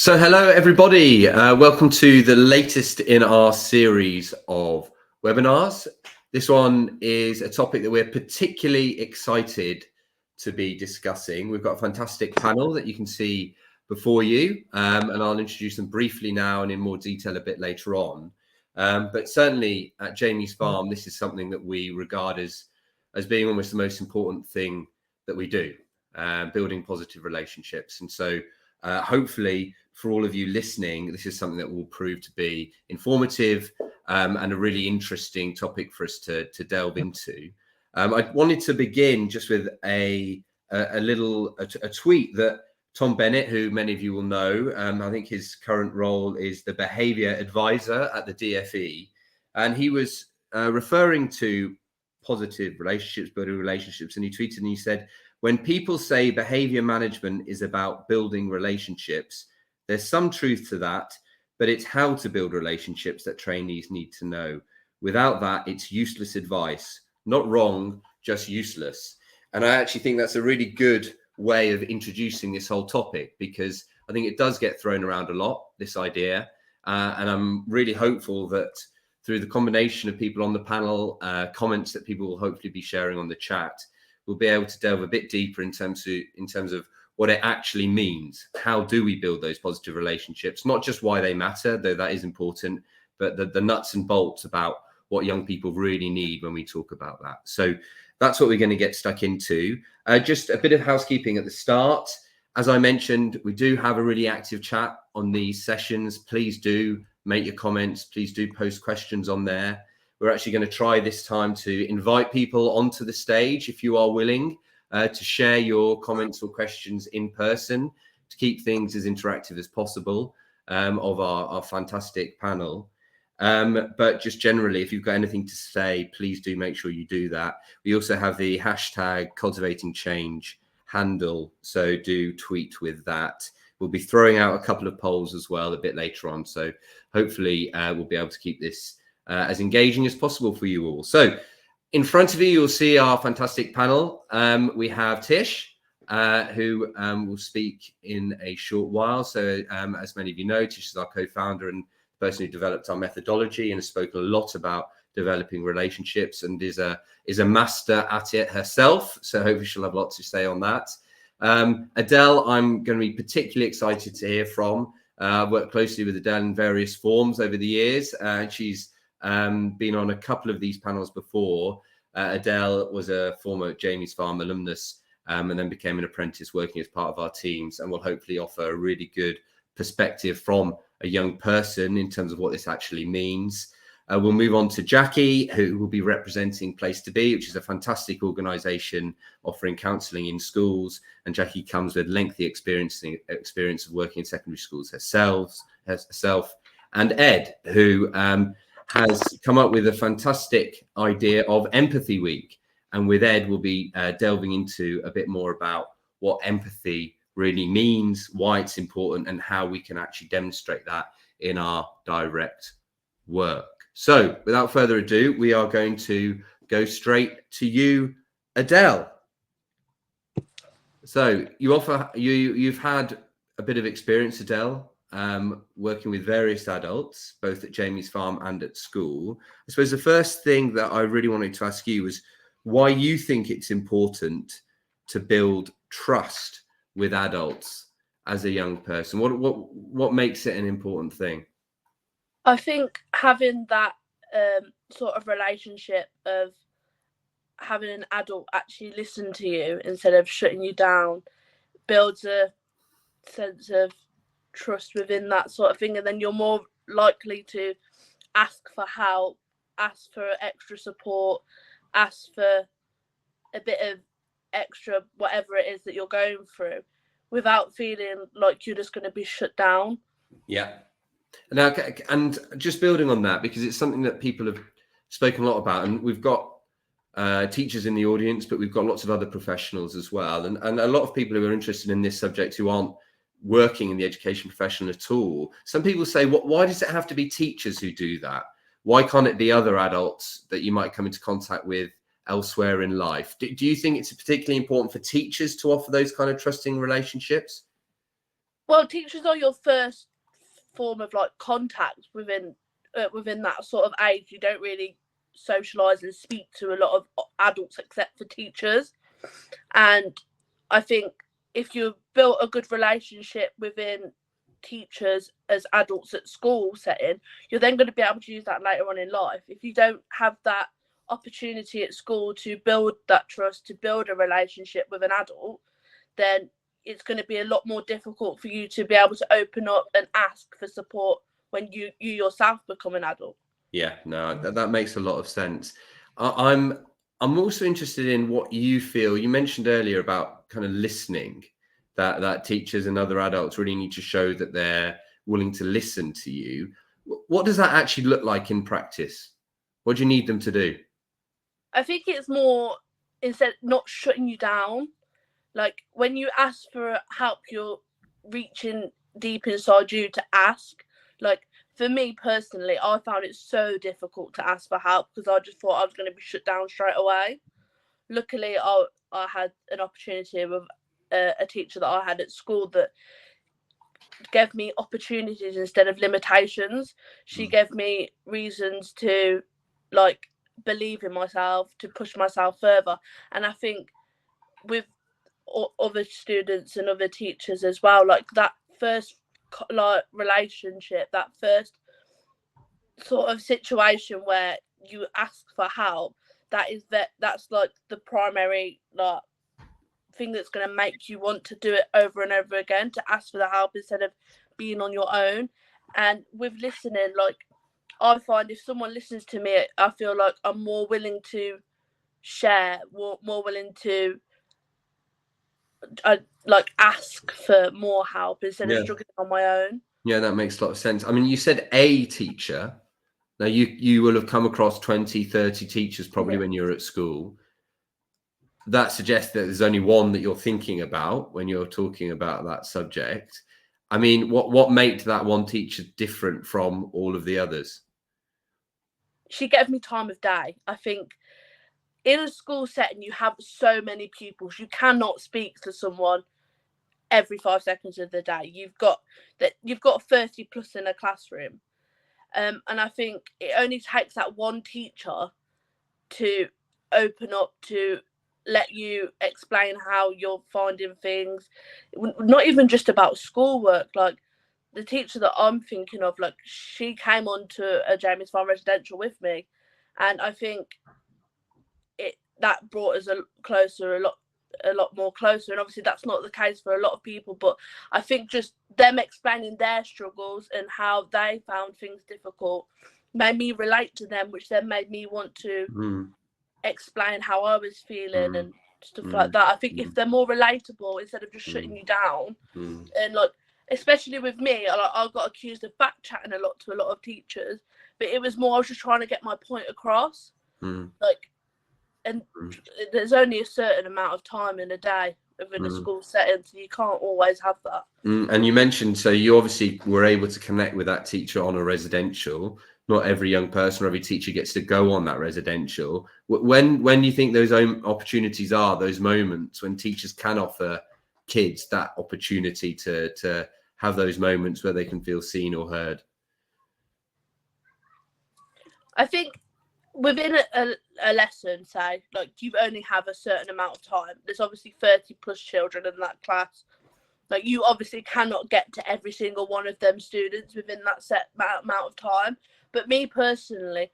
So hello everybody, welcome to the latest in our series of webinars. This one is a topic that we're particularly excited to be discussing. We've got a fantastic panel that you can see before you, and I'll introduce them briefly now and in more detail a bit later on. But certainly at Jamie's Farm, this is something that we regard as being almost the most important thing that we do, building positive relationships. And so hopefully for all of you listening, this is something that will prove to be informative and a really interesting topic for us to delve into. I wanted to begin just with a tweet that Tom Bennett, who many of you will know, I think his current role is the behavior advisor at the DFE, and he was referring to positive relationships, building relationships, and he tweeted and he said, "When people say behavior management is about building relationships, there's some truth to that, but it's how to build relationships that trainees need to know. Without that, it's useless advice. Not wrong, just useless." And I actually think that's a really good way of introducing this whole topic, because I think it does get thrown around a lot, this idea. And I'm really hopeful that through the combination of people on the panel, comments that people will hopefully be sharing on the chat, we'll be able to delve a bit deeper in terms of what it actually means. How do we build those positive relationships? Not just why they matter, though that is important, but the nuts and bolts about what young people really need when we talk about that. So that's what we're going to get stuck into. Just a bit of housekeeping at the start. As I mentioned, we do have a really active chat on these sessions. Please do make your comments. Please do post questions on there. We're actually going to try this time to invite people onto the stage, if you are willing, to share your comments or questions in person, to keep things as interactive as possible of our fantastic panel. But just generally, if you've got anything to say, please do make sure you do that. We also have the hashtag Cultivating Change handle, so do tweet with that. We'll be throwing out a couple of polls as well a bit later on, so hopefully we'll be able to keep this as engaging as possible for you all. So in front of you, you'll see our fantastic panel. We have Tish, who will speak in a short while. So as many of you know, Tish is our co-founder and the person who developed our methodology and has spoken a lot about developing relationships and is a master at it herself. So hopefully she'll have lots to say on that. Adele, I'm going to be particularly excited to hear from. I've worked closely with Adele in various forms over the years. She's been on a couple of these panels before. Adele was a former Jamie's Farm alumnus and then became an apprentice working as part of our teams, and will hopefully offer a really good perspective from a young person in terms of what this actually means. We'll move on to Jackie, who will be representing Place to Be, which is a fantastic organisation offering counselling in schools. And Jackie comes with lengthy experience of working in secondary schools herself. And Ed, who has come up with a fantastic idea of Empathy Week. And with Ed, we'll be delving into a bit more about what empathy really means, why it's important, and how we can actually demonstrate that in our direct work. So without further ado, we are going to go straight to you, Adele. So you've had a bit of experience, Adele, working with various adults, both at Jamie's Farm and at school. I suppose the first thing that I really wanted to ask you was why you think it's important to build trust with adults as a young person. What makes it an important thing? I think having that sort of relationship of having an adult actually listen to you instead of shutting you down builds a sense of trust within that sort of thing, and then you're more likely to ask for help, ask for extra support, ask for a bit of extra whatever it is that you're going through without feeling like you're just going to be shut down. Yeah. Now, and just building on that, because it's something that people have spoken a lot about, and we've got teachers in the audience, but we've got lots of other professionals as well, and a lot of people who are interested in this subject who aren't working in the education profession at all. Some people say, why does it have to be teachers who do that? Why can't it be other adults that you might come into contact with elsewhere in life? Do you think it's particularly important for teachers to offer those kind of trusting relationships? Well, teachers are your first form of like contact within that sort of age. You don't really socialize and speak to a lot of adults except for teachers. And I think if you've built a good relationship within teachers as adults at school setting, you're then going to be able to use that later on in life. If you don't have that opportunity at school to build that trust, to build a relationship with an adult, then it's going to be a lot more difficult for you to be able to open up and ask for support when you yourself become an adult. Yeah, no, that makes a lot of sense. I'm also interested in what you feel. You mentioned earlier about kind of listening, that teachers and other adults really need to show that they're willing to listen to you. What does that actually look like in practice? What do you need them to do? I think it's more, instead, not shutting you down. Like when you ask for help, you're reaching deep inside you to ask. Like for me personally, I found it so difficult to ask for help because I just thought I was going to be shut down straight away. Luckily, I had an opportunity with a teacher that I had at school that gave me opportunities instead of limitations. She gave me reasons to like believe in myself, to push myself further. And I think with other students and other teachers as well, like that first like relationship, that first sort of situation where you ask for help, that's like the primary like thing that's going to make you want to do it over and over again, to ask for the help instead of being on your own. And with listening, like I find if someone listens to me, I feel like I'm more willing to share, more willing to like ask for more help instead of struggling on my own. Yeah, that makes a lot of sense. I mean, you said a teacher. Now you will have come across 20, 30 teachers probably when you were at school. That suggests that there's only one that you're thinking about when you're talking about that subject. I mean, what made that one teacher different from all of the others? She gave me time of day. I think in a school setting, you have so many pupils. You cannot speak to someone every 5 seconds of the day. You've got 30 plus in a classroom. And I think it only takes that one teacher to open up, to let you explain how you're finding things. Not even just about schoolwork. Like the teacher that I'm thinking of, like she came on to a James Farm residential with me, and I think that brought us a lot more closer. And obviously that's not the case for a lot of people, but I think just them explaining their struggles and how they found things difficult made me relate to them, which then made me want to explain how I was feeling and stuff like that. I think if they're more relatable instead of just shutting you down, and like especially with me, I got accused of back chatting a lot to a lot of teachers, but it was more I was just trying to get my point across. Like, and there's only a certain amount of time in a day within a school setting, so you can't always have that. And you mentioned, so you obviously were able to connect with that teacher on a residential. Not every young person or every teacher gets to go on that residential. When you think those opportunities are, those moments when teachers can offer kids that opportunity to have those moments where they can feel seen or heard? I think within a lesson, say, like you only have a certain amount of time. There's obviously 30 plus children in that class. Like you obviously cannot get to every single one of them students within that set amount of time. But me personally,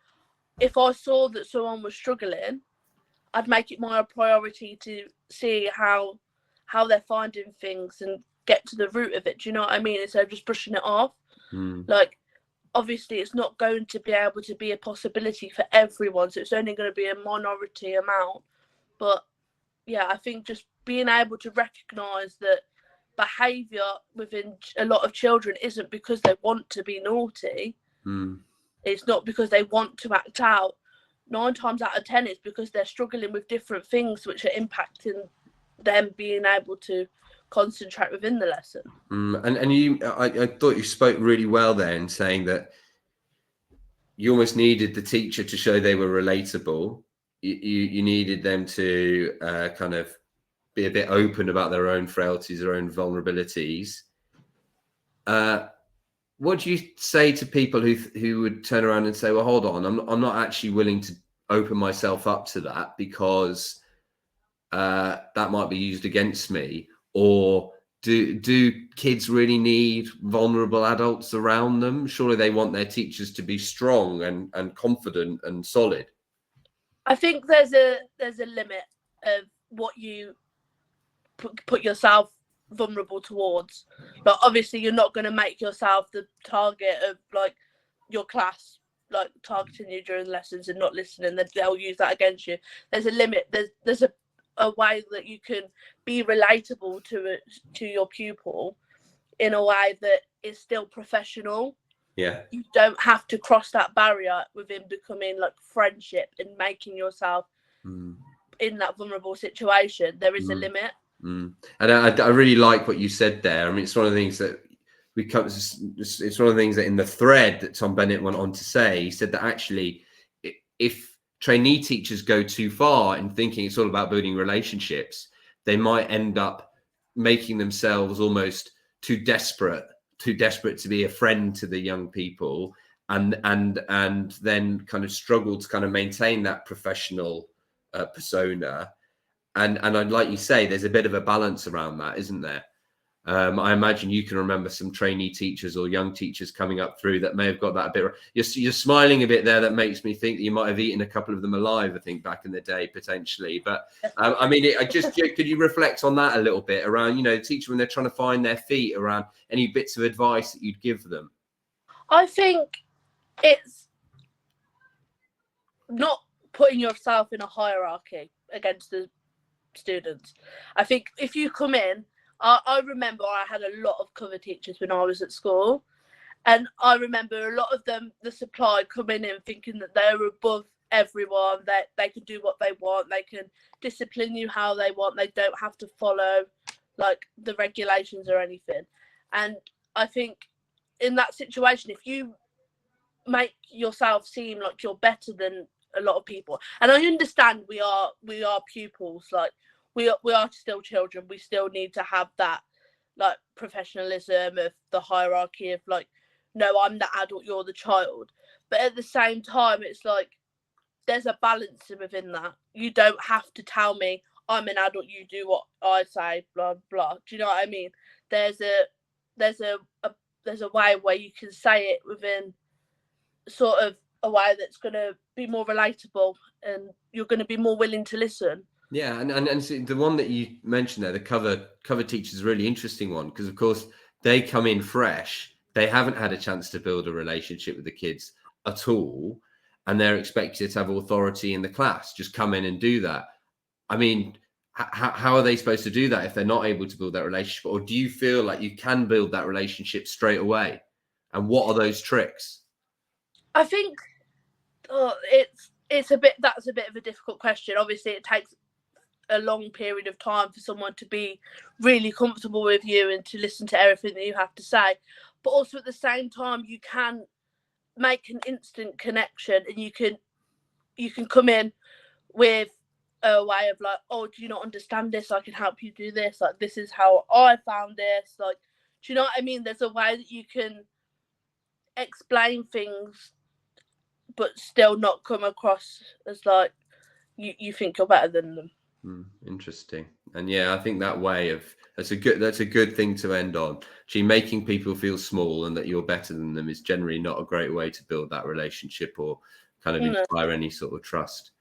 if I saw that someone was struggling, I'd make it more a priority to see how they're finding things and get to the root of it. Do you know what I mean? Instead of just brushing it off. Like, obviously, it's not going to be able to be a possibility for everyone, so it's only going to be a minority amount. But yeah, I think just being able to recognise that behaviour within a lot of children isn't because they want to be naughty. It's not because they want to act out. 9 times out of 10, it's because they're struggling with different things which are impacting them being able to concentrate within the lesson. And you, I thought you spoke really well there in saying that you almost needed the teacher to show they were relatable. You needed them to kind of be a bit open about their own frailties, their own vulnerabilities. what do you say to people who would turn around and say, well, hold on, I'm not actually willing to open myself up to that because that might be used against me? Or do kids really need vulnerable adults around them? Surely they want their teachers to be strong and confident and solid. I think there's a limit of what you put yourself vulnerable towards. But obviously you're not going to make yourself the target of like your class like targeting you during lessons and not listening, then they'll use that against you. There's a limit. There's a way that you can be relatable to your pupil in a way that is still professional. Yeah, you don't have to cross that barrier within becoming like friendship and making yourself in that vulnerable situation. There is a limit. And I really like what you said there. I mean, it's one of the things that it's one of the things that in the thread that Tom Bennett went on to say, he said that actually if trainee teachers go too far in thinking it's all about building relationships, they might end up making themselves almost too desperate to be a friend to the young people, and then kind of struggle to kind of maintain that professional persona. And I'd like you say, there's a bit of a balance around that, isn't there? I imagine you can remember some trainee teachers or young teachers coming up through that may have got that a bit. You're smiling a bit there. That makes me think that you might have eaten a couple of them alive, I think, back in the day, potentially. But I mean, could you reflect on that a little bit around, the teacher when they're trying to find their feet, around any bits of advice that you'd give them? I think it's not putting yourself in a hierarchy against the students. I think if you come in, I remember I had a lot of cover teachers when I was at school, and I remember a lot of them, the supply, coming in thinking that they were above everyone, that they can do what they want, they can discipline you how they want, they don't have to follow like the regulations or anything. And I think in that situation, if you make yourself seem like you're better than a lot of people, and I understand we are pupils, like we are still children, we still need to have that like professionalism of the hierarchy of like, no, I'm the adult, you're the child. But at the same time, it's like there's a balance within that. You don't have to tell me I'm an adult, you do what I say, blah blah. Do you know what I mean? There's a way where you can say it within sort of a way that's going to be more relatable, and you're going to be more willing to listen. Yeah, and see, the one that you mentioned there, the cover teacher, is a really interesting one, because of course they come in fresh, they haven't had a chance to build a relationship with the kids at all, and they're expected to have authority in the class, just come in and do that. I mean, how are they supposed to do that if they're not able to build that relationship? Or do you feel like you can build that relationship straight away? And what are those tricks? I think that's a bit of a difficult question. Obviously, it takes a long period of time for someone to be really comfortable with you and to listen to everything that you have to say. But also at the same time, you can make an instant connection, and you can come in with a way of like, oh, do you not understand this? I can help you do this. Like, this is how I found this. Like, do you know what I mean? There's a way that you can explain things but still not come across as like you think you're better than them. Interesting. And yeah, I think that way of that's a good thing to end on. Actually, making people feel small and that you're better than them is generally not a great way to build that relationship or kind of inspire any sort of trust.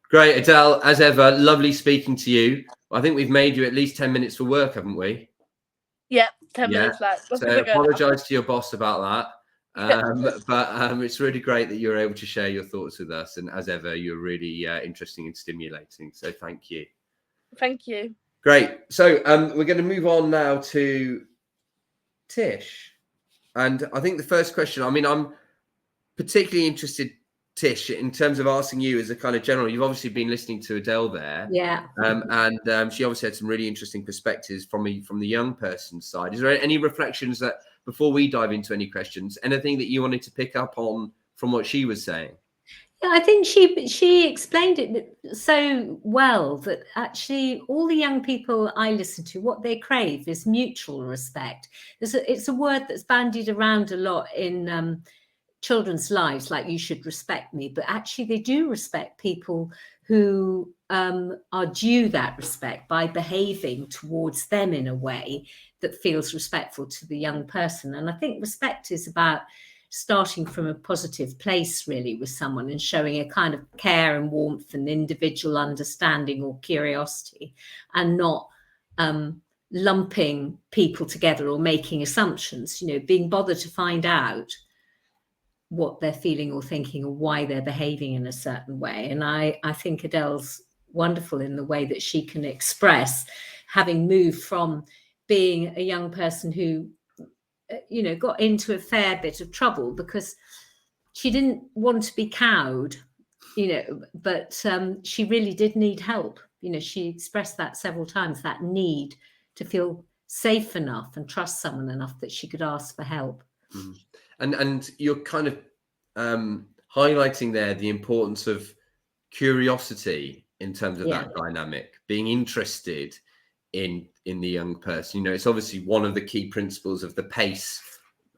Great, Adele, as ever, lovely speaking to you. I think we've made you at least 10 minutes for work, haven't we? Yeah, 10 minutes left. So apologise to your boss about that. But it's really great that you're able to share your thoughts with us, and as ever, you're really interesting and stimulating, so thank you. Great. So we're going to move on now to Tish, and I think the first question, I mean, I'm particularly interested, Tish, in terms of asking you as a kind of general. You've obviously been listening to Adele there, and she obviously had some really interesting perspectives from the young person's side. Is there any reflections that, before we dive into any questions, anything that you wanted to pick up on from what she was saying? Yeah, I think she explained it so well that actually all the young people I listen to, what they crave is mutual respect. It's a word that's bandied around a lot in children's lives, like you should respect me, but actually they do respect people who are due that respect by behaving towards them in a way that feels respectful to the young person. And I think respect is about starting from a positive place really with someone and showing a kind of care and warmth and individual understanding or curiosity, and not lumping people together or making assumptions, being bothered to find out what they're feeling or thinking or why they're behaving in a certain way. And I think Adele's wonderful in the way that she can express, having moved from being a young person who got into a fair bit of trouble because she didn't want to be cowed, but she really did need help. She expressed that several times, that need to feel safe enough and trust someone enough that she could ask for help. Mm. And you're kind of highlighting there the importance of curiosity in terms of that dynamic, being interested in the young person. It's obviously one of the key principles of the PACE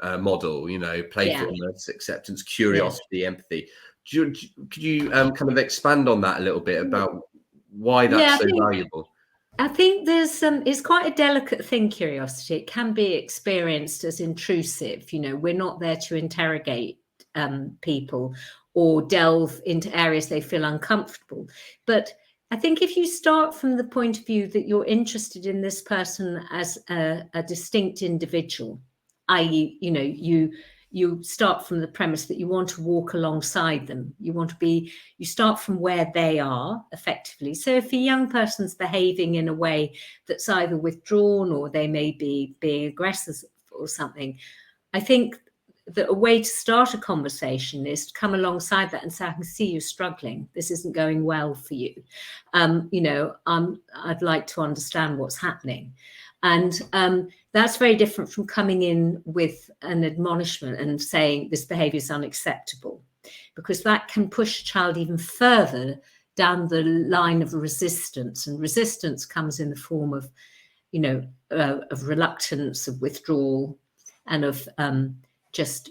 model, playfulness, acceptance, curiosity, empathy. Could you kind of expand on that a little bit about why that's so valuable? I think there's it's quite a delicate thing, curiosity. It can be experienced as intrusive. We're not there to interrogate people or delve into areas they feel uncomfortable. But I think if you start from the point of view that you're interested in this person as a distinct individual, i.e., you start from the premise that you want to walk alongside them. You start from where they are effectively. So if a young person's behaving in a way that's either withdrawn or they may be being aggressive or something, I think that a way to start a conversation is to come alongside that and say, I can see you struggling. This isn't going well for you. I'd like to understand what's happening. And that's very different from coming in with an admonishment and saying this behavior is unacceptable, because that can push a child even further down the line of resistance. And resistance comes in the form of, of reluctance, of withdrawal, and of just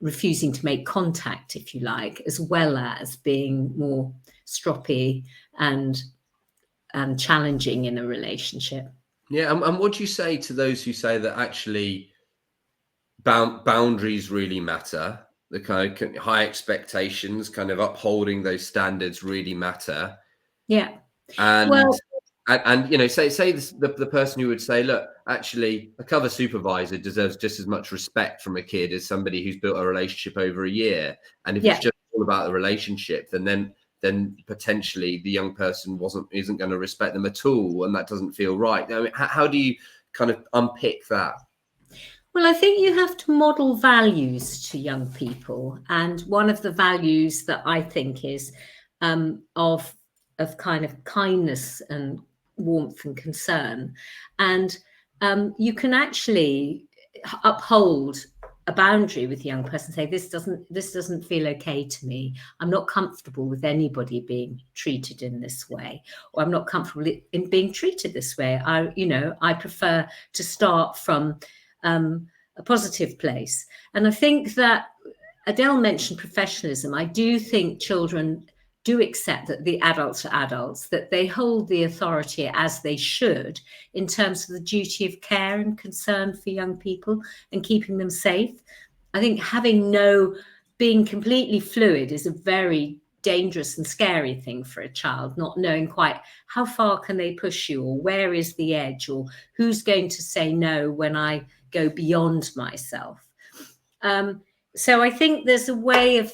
refusing to make contact, if you like, as well as being more stroppy and challenging in a relationship. Yeah, and what do you say to those who say that actually boundaries really matter? The kind of high expectations, kind of upholding those standards really matter. Yeah. And say the person who would say, look, actually, a cover supervisor deserves just as much respect from a kid as somebody who's built a relationship over a year. And if it's just all about the relationship, then potentially the young person isn't going to respect them at all, and that doesn't feel right. I mean, how do you kind of unpick that? Well, I think you have to model values to young people, and one of the values that I think is of kind of kindness and warmth and concern, and you can actually uphold a boundary with a young person, say this doesn't feel okay to me. I'm not comfortable with anybody being treated in this way, or I'm not comfortable in being treated this way. I prefer to start from a positive place. And I think that Adele mentioned professionalism. I do think children do accept that the adults are adults, that they hold the authority as they should in terms of the duty of care and concern for young people and keeping them safe. I think being completely fluid is a very dangerous and scary thing for a child, not knowing quite how far can they push you, or where is the edge, or who's going to say no when I go beyond myself. So I think there's a way of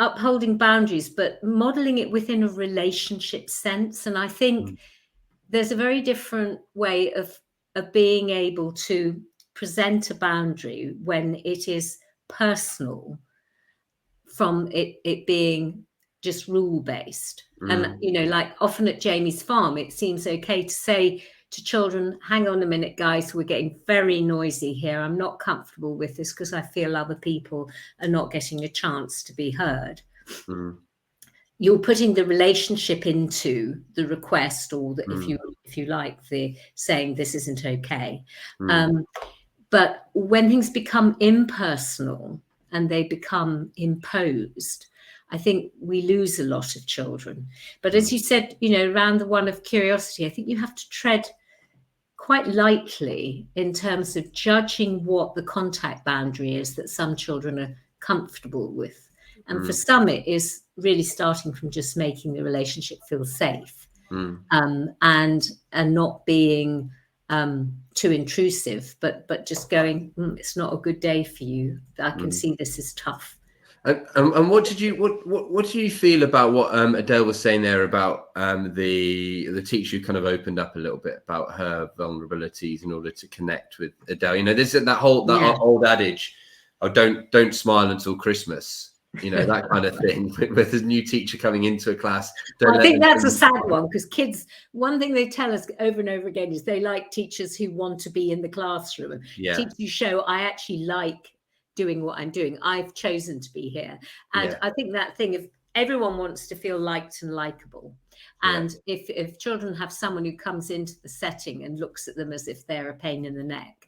upholding boundaries, but modeling it within a relationship sense. And I think there's a very different way of being able to present a boundary when it is personal from it being just rule-based. And, like often at Jamie's farm, it seems okay to say to children, hang on a minute, guys, we're getting very noisy here. I'm not comfortable with this because I feel other people are not getting a chance to be heard. Mm. You're putting the relationship into the request, or the, Mm. if you like, the saying this isn't okay. Mm. But when things become impersonal and they become imposed, I think we lose a lot of children. But as you said, around the one of curiosity, I think you have to tread quite lightly in terms of judging what the contact boundary is that some children are comfortable with. And for some, it is really starting from just making the relationship feel safe, and not being too intrusive, but just going, it's not a good day for you. I can see this is tough. And what do you feel about what Adele was saying there about the teacher who kind of opened up a little bit about her vulnerabilities in order to connect with Adele? There's that old adage, "Oh, don't smile until Christmas." That kind of thing. With a new teacher coming into a class, I think that's a sad one, because kids, one thing they tell us over and over again is they like teachers who want to be in the classroom, and teachers who show, I actually like doing what I'm doing. I've chosen to be here. And I think that thing of everyone wants to feel liked and likable. And if children have someone who comes into the setting and looks at them as if they're a pain in the neck,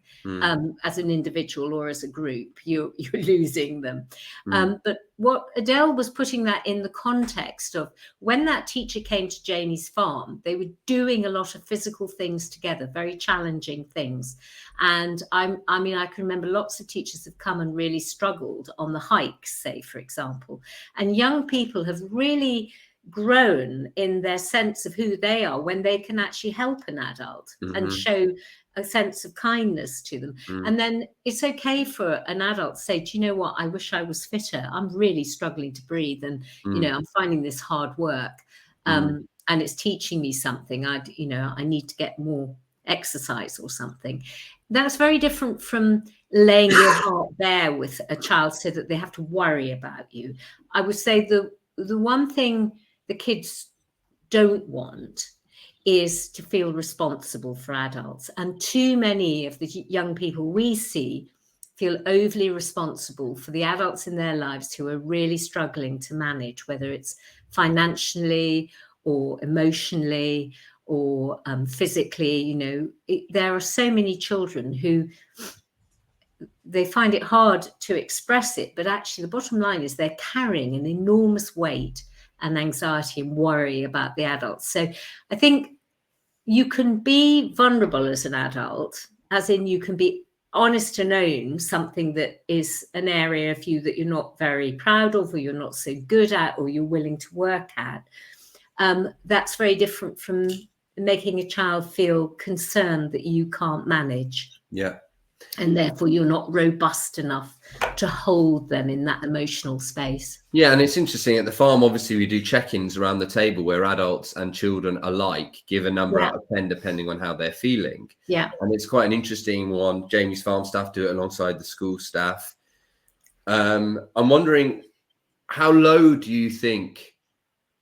as an individual or as a group, you're losing them. But what Adele was putting that in the context of, when that teacher came to Janie's farm, they were doing a lot of physical things together, very challenging things. And I can remember lots of teachers have come and really struggled on the hikes, say, for example. And young people have really grown in their sense of who they are when they can actually help an adult and show a sense of kindness to them. And then it's okay for an adult to say, do you know what, I wish I was fitter. I'm really struggling to breathe, and I'm finding this hard work, and it's teaching me something. I need to get more exercise or something. That's very different from laying your heart bare with a child so that they have to worry about you. I would say the one thing the kids don't want is to feel responsible for adults. And too many of the young people we see feel overly responsible for the adults in their lives who are really struggling to manage, whether it's financially or emotionally or physically. There are so many children who they find it hard to express it, but actually the bottom line is they're carrying an enormous weight and anxiety and worry about the adults. So I think you can be vulnerable as an adult, as in you can be honest and own something that is an area of you that you're not very proud of, or you're not so good at, or you're willing to work at. That's very different from making a child feel concerned that you can't manage. Yeah. And therefore you're not robust enough to hold them in that emotional space. Yeah, and it's interesting, at the farm, obviously we do check-ins around the table where adults and children alike give a number out of 10 depending on how they're feeling. Yeah. And it's quite an interesting one. Jamie's farm staff do it alongside the school staff. I'm wondering, how low do you think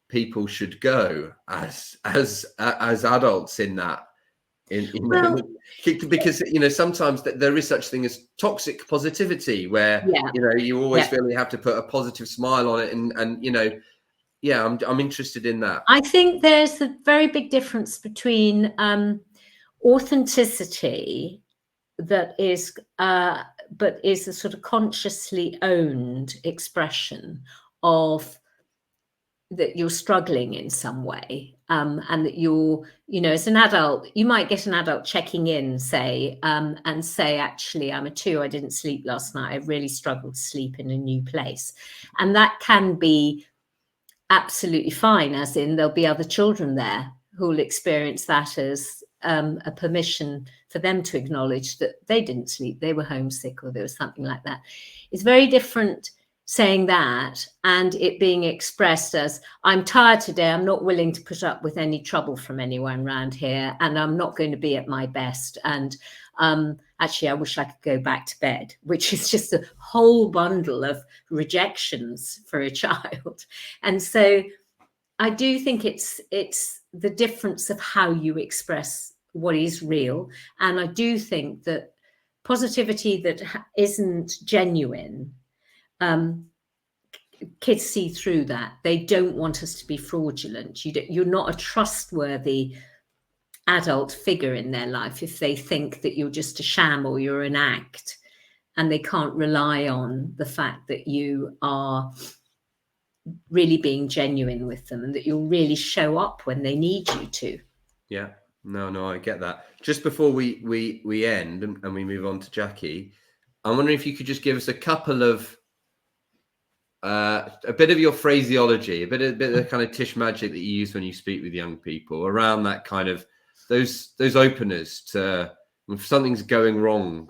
people should go as adults in that? Because sometimes there is such thing as toxic positivity, where you always feel you have to put a positive smile on it, and I'm interested in that. I think there's a very big difference between authenticity that is but is a sort of consciously owned expression of that you're struggling in some way, and that you're, as an adult, you might get an adult checking in, say, and say, actually, I'm a 2, I didn't sleep last night, I really struggled to sleep in a new place. And that can be absolutely fine, as in there'll be other children there who will experience that as a permission for them to acknowledge that they didn't sleep, they were homesick, or there was something like that. It's very different saying that and it being expressed as, I'm tired today, I'm not willing to put up with any trouble from anyone around here, and I'm not going to be at my best, and actually I wish I could go back to bed, which is just a whole bundle of rejections for a child. And so I do think it's the difference of how you express what is real. And I do think that positivity that isn't genuine kids see through that. They don't want us to be fraudulent. You're not a trustworthy adult figure in their life if they think that you're just a sham or you're an act, and they can't rely on the fact that you are really being genuine with them and that you'll really show up when they need you to. Yeah, no, I get that. Just before we end and we move on to Jackie, I'm wondering if you could just give us a couple of a bit of your phraseology, a bit of the kind of Tish magic that you use when you speak with young people around that kind of those openers to if something's going wrong.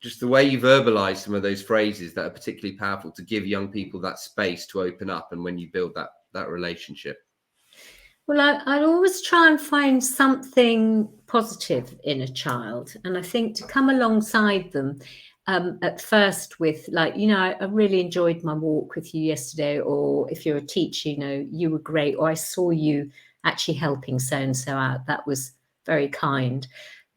Just the way you verbalize some of those phrases that are particularly powerful to give young people that space to open up, and when you build that relationship. Well, I always try and find something positive in a child, and I think to come alongside them at first with, like, I really enjoyed my walk with you yesterday, or if you're a teacher, you were great, or I saw you actually helping so and so out. That was very kind.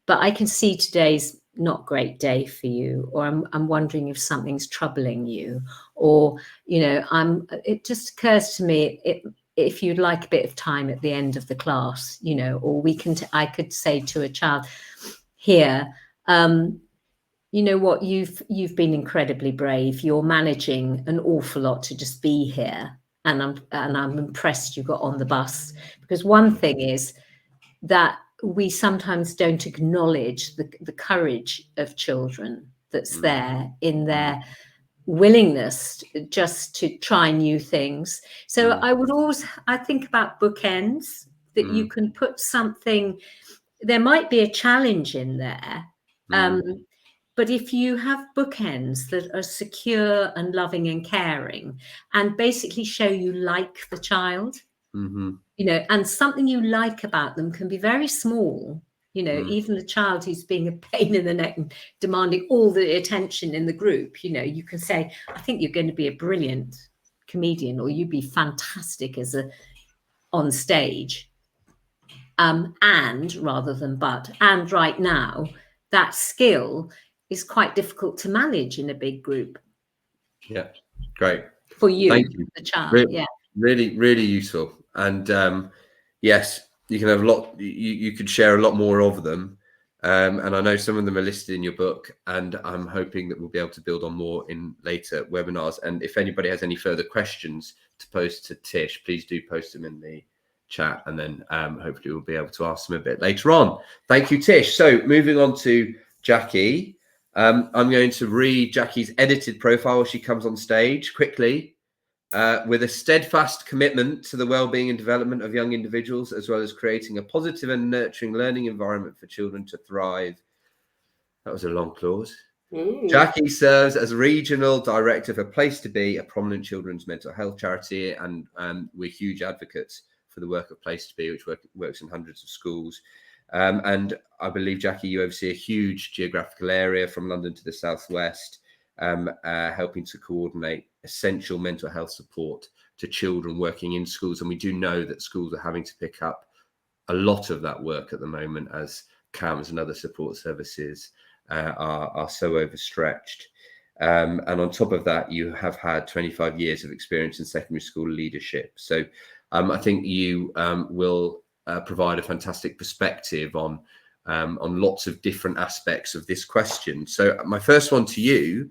But I can see today's not great day for you, or I'm wondering if something's troubling you, or it just occurs to me if you'd like a bit of time at the end of the class, or I could say to a child here, what, you've been incredibly brave. You're managing an awful lot to just be here, and I'm impressed you got on the bus, because one thing is that we sometimes don't acknowledge the courage of children that's there in their willingness just to try new things. So I think about bookends, that you can put something, there might be a challenge in there. But if you have bookends that are secure and loving and caring, and basically show you like the child, and something you like about them can be very small. Even a child who's being a pain in the neck and demanding all the attention in the group, you can say, I think you're going to be a brilliant comedian, or you'd be fantastic on stage. And rather than and right now, that skill is quite difficult to manage in a big group. Yeah, great. For you, thank you. The child. Really, really useful. And yes, you can have a lot. You could share a lot more of them. And I know some of them are listed in your book, and I'm hoping that we'll be able to build on more in later webinars. And if anybody has any further questions to post to Tish, please do post them in the chat, and then hopefully we'll be able to ask them a bit later on. Thank you, Tish. So moving on to Jackie, I'm going to read Jackie's edited profile as she comes on stage quickly. With a steadfast commitment to the well-being and development of young individuals, as well as creating a positive and nurturing learning environment for children to thrive. That was a long clause. Jackie serves as Regional Director for Place to Be, a prominent children's mental health charity, and we're huge advocates for the work of Place to Be, which works in hundreds of schools. And I believe, Jackie, you oversee a huge geographical area from London to the southwest, helping to coordinate essential mental health support to children working in schools. And we do know that schools are having to pick up a lot of that work at the moment, as CAMHS and other support services are so overstretched. And on top of that, you have had 25 years of experience in secondary school leadership. So I think you will provide a fantastic perspective on lots of different aspects of this question. So my first one to you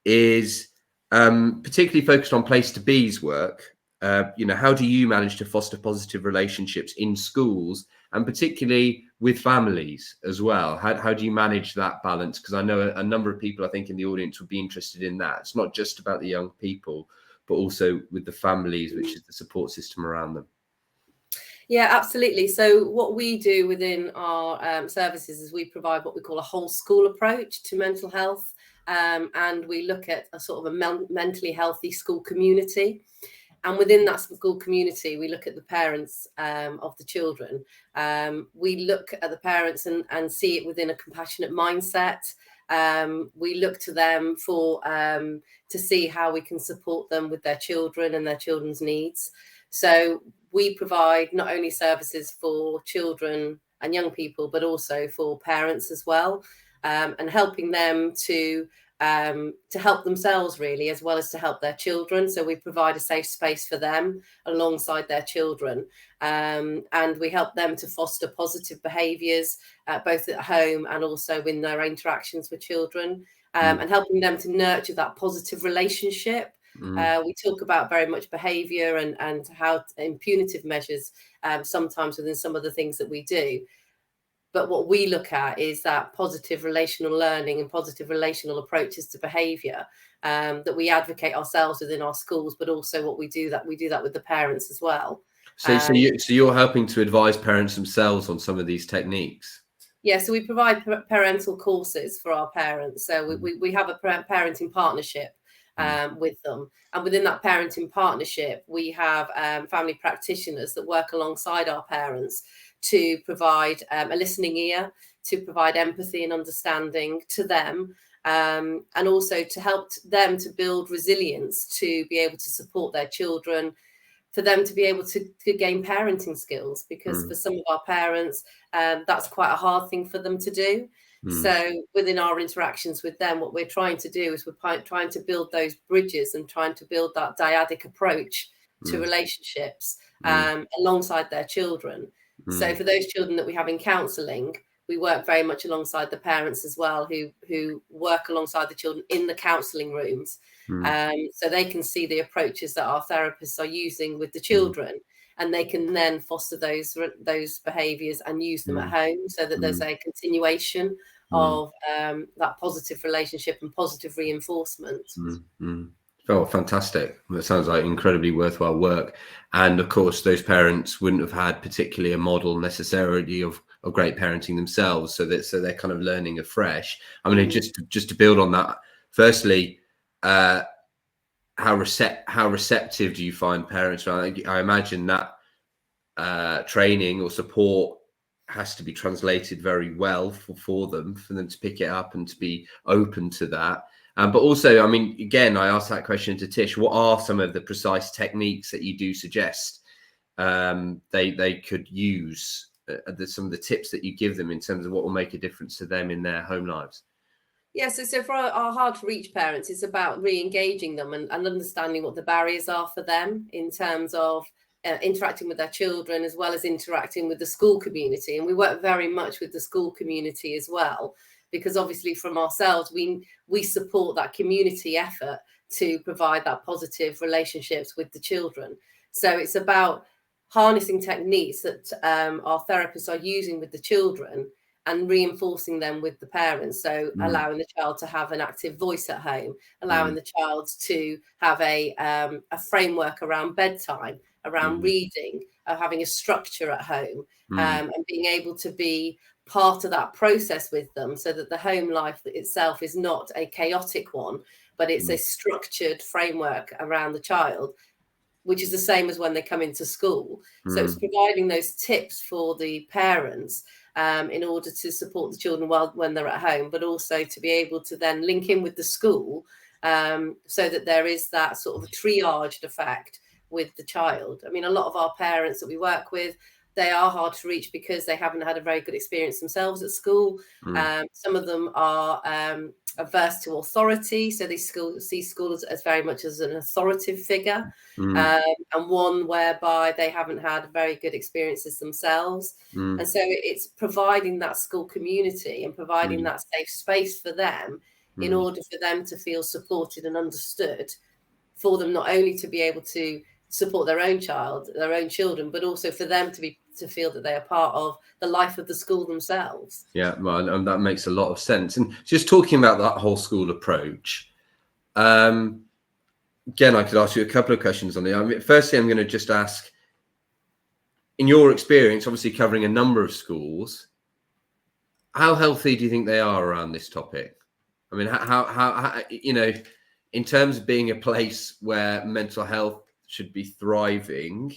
is particularly focused on Place to Be's work. How do you manage to foster positive relationships in schools, and particularly with families as well? How do you manage that balance? Because I know a number of people, I think, in the audience would be interested in that. It's not just about the young people, but also with the families, which is the support system around them. Yeah, absolutely. So what we do within our services is we provide what we call a whole school approach to mental health. And we look at a sort of a mentally healthy school community. And within that school community, we look at the parents of the children. We look at the parents and see it within a compassionate mindset. We look to them to see how we can support them with their children and their children's needs. So we provide not only services for children and young people, but also for parents as well, and helping them to to help themselves really, as well as to help their children. So we provide a safe space for them alongside their children, and we help them to foster positive behaviours both at home and also in their interactions with children, and helping them to nurture that positive relationship. We talk about very much behaviour and how in punitive measures sometimes within some of the things that we do. But what we look at is that positive relational learning and positive relational approaches to behaviour that we advocate ourselves within our schools, but also what we do that with the parents as well. So you're helping to advise parents themselves on some of these techniques. Yeah, so we provide parental courses for our parents. So we have a parenting partnership with them, and within that parenting partnership, we have family practitioners that work alongside our parents to provide a listening ear, to provide empathy and understanding to them, and also to help them to build resilience, to be able to support their children, for them to be able to gain parenting skills, because for some of our parents, that's quite a hard thing for them to do. So within our interactions with them, what we're trying to do is we're trying to build those bridges and trying to build that dyadic approach to relationships alongside their children. So for those children that we have in counselling, we work very much alongside the parents as well, who work alongside the children in the counselling rooms, so they can see the approaches that our therapists are using with the children, and they can then foster those behaviours and use them at home, so that there's a continuation of that positive relationship and positive reinforcement. Oh, fantastic. That sounds like incredibly worthwhile work. And of course, those parents wouldn't have had particularly a model necessarily of great parenting themselves. So they're kind of learning afresh. I mean, just to build on that, firstly, how receptive do you find parents? I imagine that training or support has to be translated very well for them to pick it up and to be open to that. But also, I mean, again, I asked that question to Tish. What are some of the precise techniques that you do suggest they could use? Some of the tips that you give them in terms of what will make a difference to them in their home lives? Yeah, so for our hard to reach parents, it's about re-engaging them and understanding what the barriers are for them in terms of interacting with their children, as well as interacting with the school community. And we work very much with the school community as well, because obviously from ourselves, we support that community effort to provide that positive relationships with the children. So it's about harnessing techniques that our therapists are using with the children and reinforcing them with the parents. So allowing the child to have an active voice at home, allowing the child to have a framework around bedtime, around reading, having a structure at home, and being able to be part of that process with them, so that the home life itself is not a chaotic one, but it's a structured framework around the child, which is the same as when they come into school. So it's providing those tips for the parents in order to support the children when they're at home, but also to be able to then link in with the school, so that there is that sort of a triaged effect with the child. I mean, a lot of our parents that we work with, they are hard to reach because they haven't had a very good experience themselves at school. Some of them are averse to authority, so they see school as very much as an authoritative figure, and one whereby they haven't had very good experiences themselves. And so it's providing that school community and providing that safe space for them in order for them to feel supported and understood, for them not only to be able to support their own children, but also for them to feel that they are part of the life of the school themselves. Yeah, well, and that makes a lot of sense. And just talking about that whole school approach, again, I could ask you a couple of questions on it. I mean, firstly, I'm going to just ask, in your experience, obviously covering a number of schools, how healthy do you think they are around this topic? I mean, how you know, in terms of being a place where mental health should be thriving,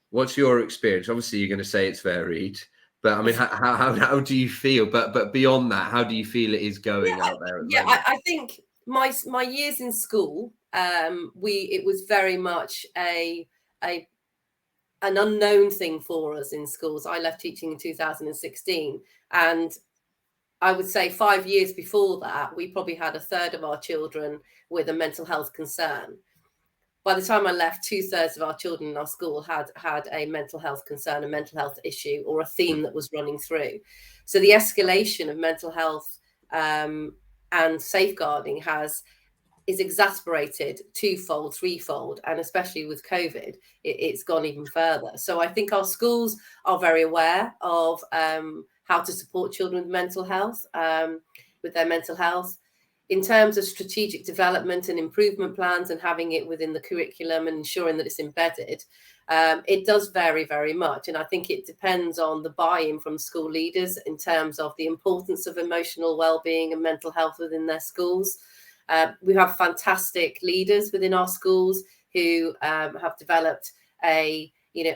what's your experience? Obviously, you're going to say it's varied, but I mean, how do you feel? But beyond that, how do you feel it is going out there at the moment? I think my years in school, it was very much an unknown thing for us in schools. I left teaching in 2016, and I would say 5 years before that, we probably had a third of our children with a mental health concern. By the time I left, 2/3 of our children in our school had a mental health concern, a mental health issue, or a theme that was running through. So the escalation of mental health and safeguarding is exasperated twofold, threefold, and especially with COVID, it's gone even further. So I think our schools are very aware of how to support children with mental health, with their mental health. In terms of strategic development and improvement plans and having it within the curriculum and ensuring that it's embedded, it does vary very much. And I think it depends on the buy-in from school leaders in terms of the importance of emotional well-being and mental health within their schools. We have fantastic leaders within our schools who have developed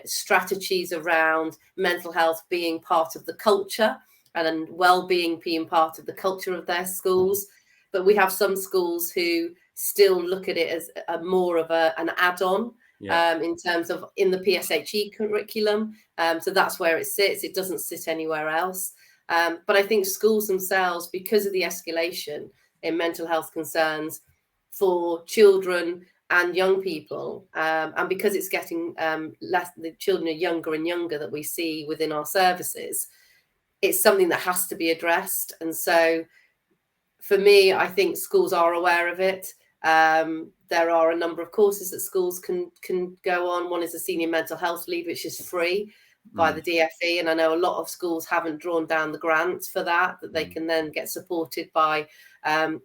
strategies around mental health being part of the culture and well-being being part of the culture of their schools. But we have some schools who still look at it as more of an add-on in terms of in the PSHE curriculum. So that's where it sits. It doesn't sit anywhere else. But I think schools themselves, because of the escalation in mental health concerns for children and young people, and because it's getting less, the children are younger and younger that we see within our services, it's something that has to be addressed. And so for me, I think schools are aware of it. There are a number of courses that schools can go on. One is a senior mental health lead, which is free by the DFE. And I know a lot of schools haven't drawn down the grants for that they can then get supported by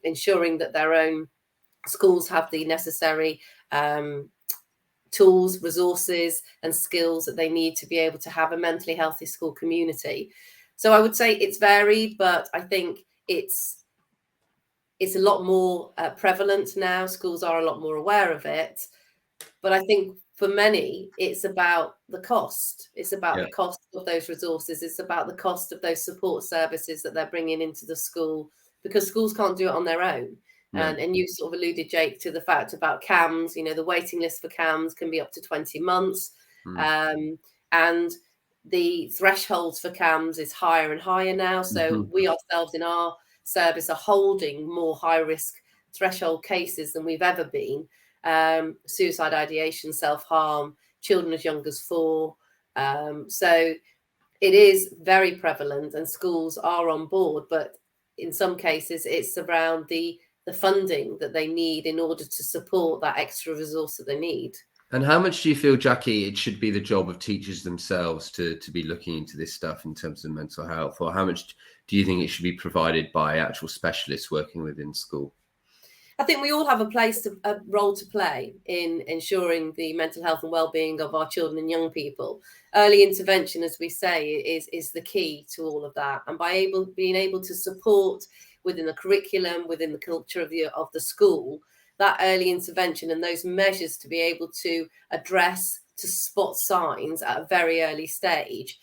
ensuring that their own schools have the necessary tools, resources and skills that they need to be able to have a mentally healthy school community. So I would say it's varied, but I think it's a lot more prevalent now. Schools are a lot more aware of it. But I think for many, it's about the cost. It's about the cost of those resources. It's about the cost of those support services that they're bringing into the school, because schools can't do it on their own. And you sort of alluded, Jake, to the fact about CAMHS. The waiting list for CAMHS can be up to 20 months. And the thresholds for CAMHS is higher and higher now. So we ourselves in our service are holding more high risk threshold cases than we've ever been. Suicide ideation, self-harm, children as young as 4. So it is very prevalent and schools are on board, but in some cases it's around the funding that they need in order to support that extra resource that they need. And how much do you feel, Jackie, it should be the job of teachers themselves to be looking into this stuff in terms of mental health? Or how much do you think it should be provided by actual specialists working within school? I think we all have a role to play in ensuring the mental health and well-being of our children and young people. Early intervention, as we say, is the key to all of that. And by being able to support within the curriculum, within the culture of the school, that early intervention and those measures to be able to address, to spot signs at a very early stage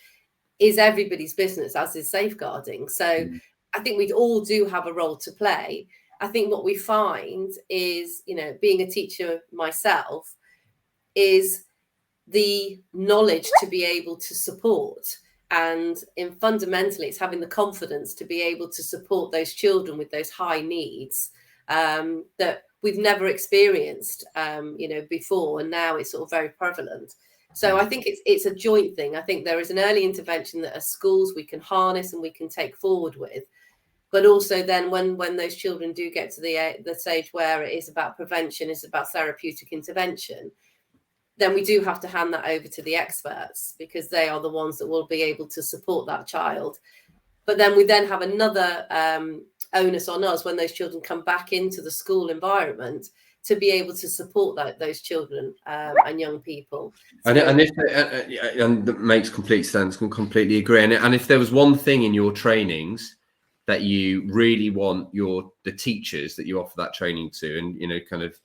is everybody's business, as is safeguarding. So I think we all do have a role to play. I think what we find is, being a teacher myself, is the knowledge to be able to support. And fundamentally, it's having the confidence to be able to support those children with those high needs that we've never experienced, before. And now it's sort of very prevalent. So I think it's a joint thing. I think there is an early intervention that as schools we can harness and we can take forward with. But also then when those children do get to the stage where it is about prevention, it's about therapeutic intervention, then we do have to hand that over to the experts, because they are the ones that will be able to support that child. But then we then have another onus on us when those children come back into the school environment to be able to support those children and young people. So, and that makes complete sense. Can completely agree. And if there was one thing in your trainings that you really want the teachers that you offer that training to, and kind of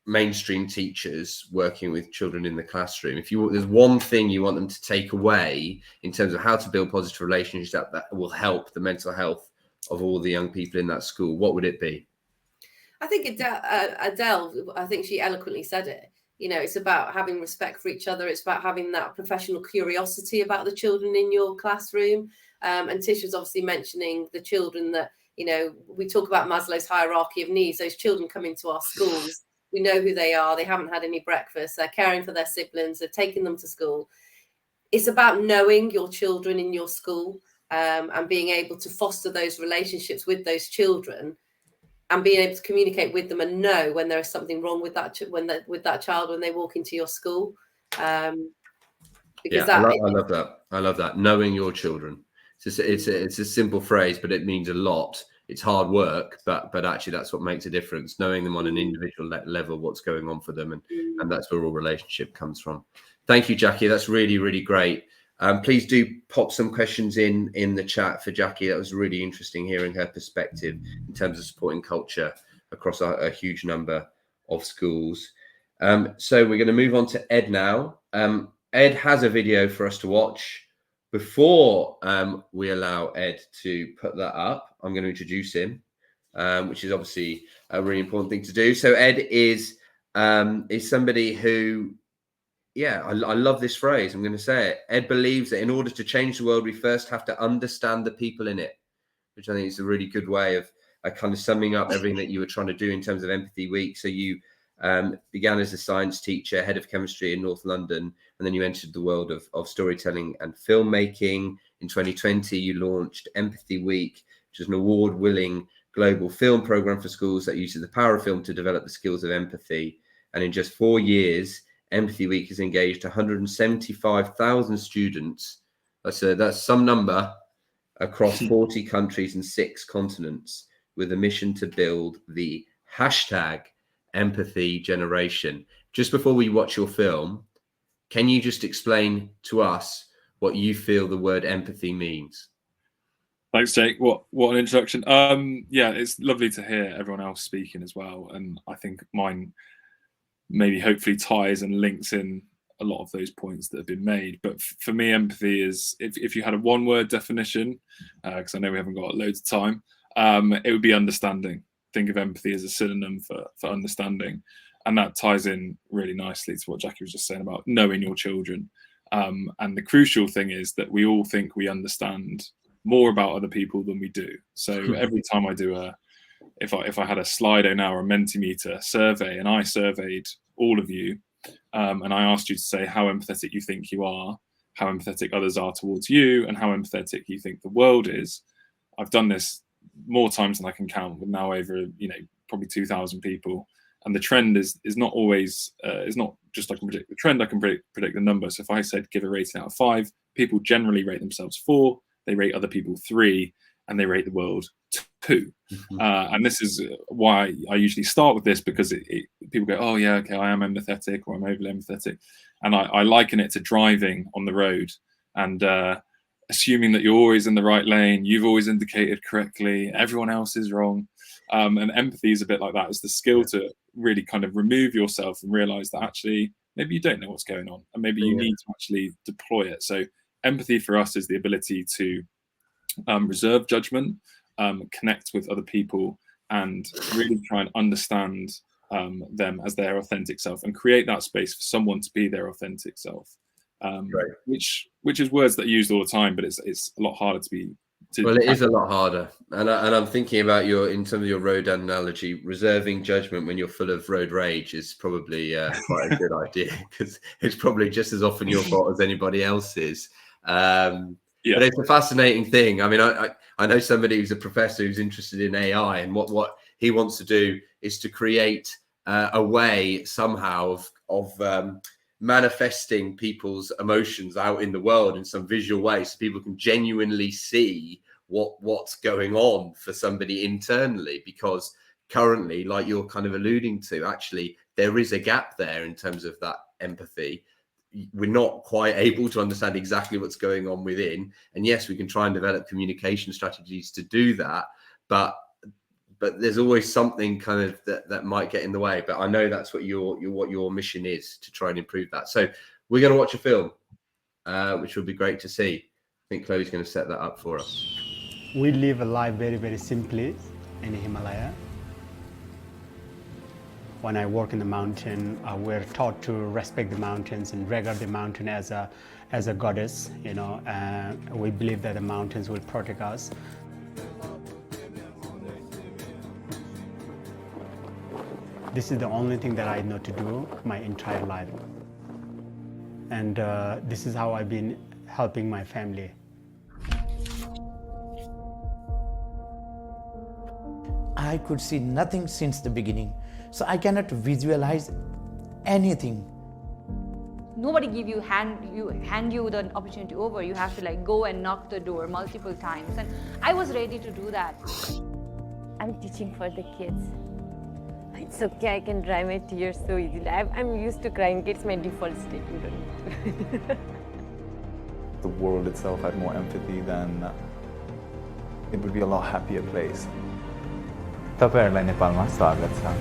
mainstream teachers working with children in the classroom, there's one thing you want them to take away in terms of how to build positive relationships that will help the mental health of all the young people in that school, what would it be? I think Adele, I think she eloquently said it. It's about having respect for each other. It's about having that professional curiosity about the children in your classroom. And Tish was obviously mentioning the children that, you know, we talk about Maslow's hierarchy of needs. Those children come into our schools. We know who they are. They haven't had any breakfast. They're caring for their siblings. They're taking them to school. It's about knowing your children in your school, and being able to foster those relationships with those children, and being able to communicate with them and know when there is something wrong with that child when they walk into your school. Because I love that. I love that. Knowing your children. It's a simple phrase, but it means a lot. It's hard work, but actually that's what makes a difference. Knowing them on an individual level, what's going on for them, and that's where all relationship comes from. Thank you, Jackie. That's really, really great. Please do pop some questions in the chat for Jackie. That was really interesting hearing her perspective in terms of supporting culture across a huge number of schools. So we're going to move on to Ed now. Ed has a video for us to watch. Before we allow Ed to put that up, I'm going to introduce him, which is obviously a really important thing to do. So Ed is somebody who, I love this phrase. I'm going to say it. Ed believes that in order to change the world, we first have to understand the people in it, which I think is a really good way of kind of summing up everything that you were trying to do in terms of Empathy Week. So you began as a science teacher, head of chemistry in North London, and then you entered the world of storytelling and filmmaking. In 2020, you launched Empathy Week, which is an award-winning global film program for schools that uses the power of film to develop the skills of empathy. And in just 4 years, Empathy Week has engaged 175,000 students. That's some number across 40 countries and 6 continents, with a mission to build the hashtag empathy generation. Just before we watch your film, can you just explain to us what you feel the word empathy means? Thanks, Jake. What an introduction. It's lovely to hear everyone else speaking as well. And I think mine maybe hopefully ties and links in a lot of those points that have been made. But for me, empathy is, if you had a one-word definition, because I know we haven't got loads of time, it would be understanding. Think of empathy as a synonym for understanding. And that ties in really nicely to what Jackie was just saying about knowing your children. And the crucial thing is that we all think we understand more about other people than we do. So every time I do if I had a Slido now or a Mentimeter survey, and I surveyed all of you, and I asked you to say how empathetic you think you are, how empathetic others are towards you, and how empathetic you think the world is. I've done this more times than I can count, with now over probably 2,000 people. And the trend is not always is not just I can predict the trend, I can predict the number. So if I said give a rating out of 5, people generally rate themselves 4, they rate other people 3, and they rate the world 2. And this is why I usually start with this, because people go, oh yeah, okay, I am empathetic, or I'm overly empathetic. And I liken it to driving on the road and assuming that you're always in the right lane, you've always indicated correctly, everyone else is wrong. And empathy is a bit like that. It's the skill to really kind of remove yourself and realize that actually maybe you don't know what's going on, and maybe you need to actually deploy it. So empathy for us is the ability to reserve judgment, connect with other people, and really try and understand them as their authentic self, and create that space for someone to be their authentic self. Which is words that are used all the time, but it's a lot harder to be. Well, it is a lot harder, and I'm thinking about in terms of your road analogy, reserving judgment when you're full of road rage is probably quite a good idea, because it's probably just as often your fault as anybody else's. But it's a fascinating thing. I mean, I know somebody who's a professor who's interested in AI, and what he wants to do is to create a way somehow of manifesting people's emotions out in the world in some visual way, so people can genuinely see what's going on for somebody internally. Because currently, like you're kind of alluding to, actually there is a gap there in terms of that empathy. We're not quite able to understand exactly what's going on within, and yes, we can try and develop communication strategies to do that, but there's always something kind of that might get in the way. But I know that's what your mission is, to try and improve that. So we're going to watch a film, which will be great to see. I think Chloe's going to set that up for us. We live a life very, very simply in the Himalaya. When I work in the mountain, we're taught to respect the mountains and regard the mountain as a as a goddess, you know. We believe that the mountains will protect us. This is the only thing that I know to do my entire life. And this is how I've been helping my family. I could see nothing since the beginning, so I cannot visualize anything. Nobody give you hand you the opportunity over. You have to like go and knock the door multiple times, and I was ready to do that. I'm teaching for the kids. It's okay, I can dry my tears so easily. I'm used to crying. It's my default state. The world itself had more empathy, then it would be a lot happier place. तपाईहरुलाई नेपालमा स्वागत छ।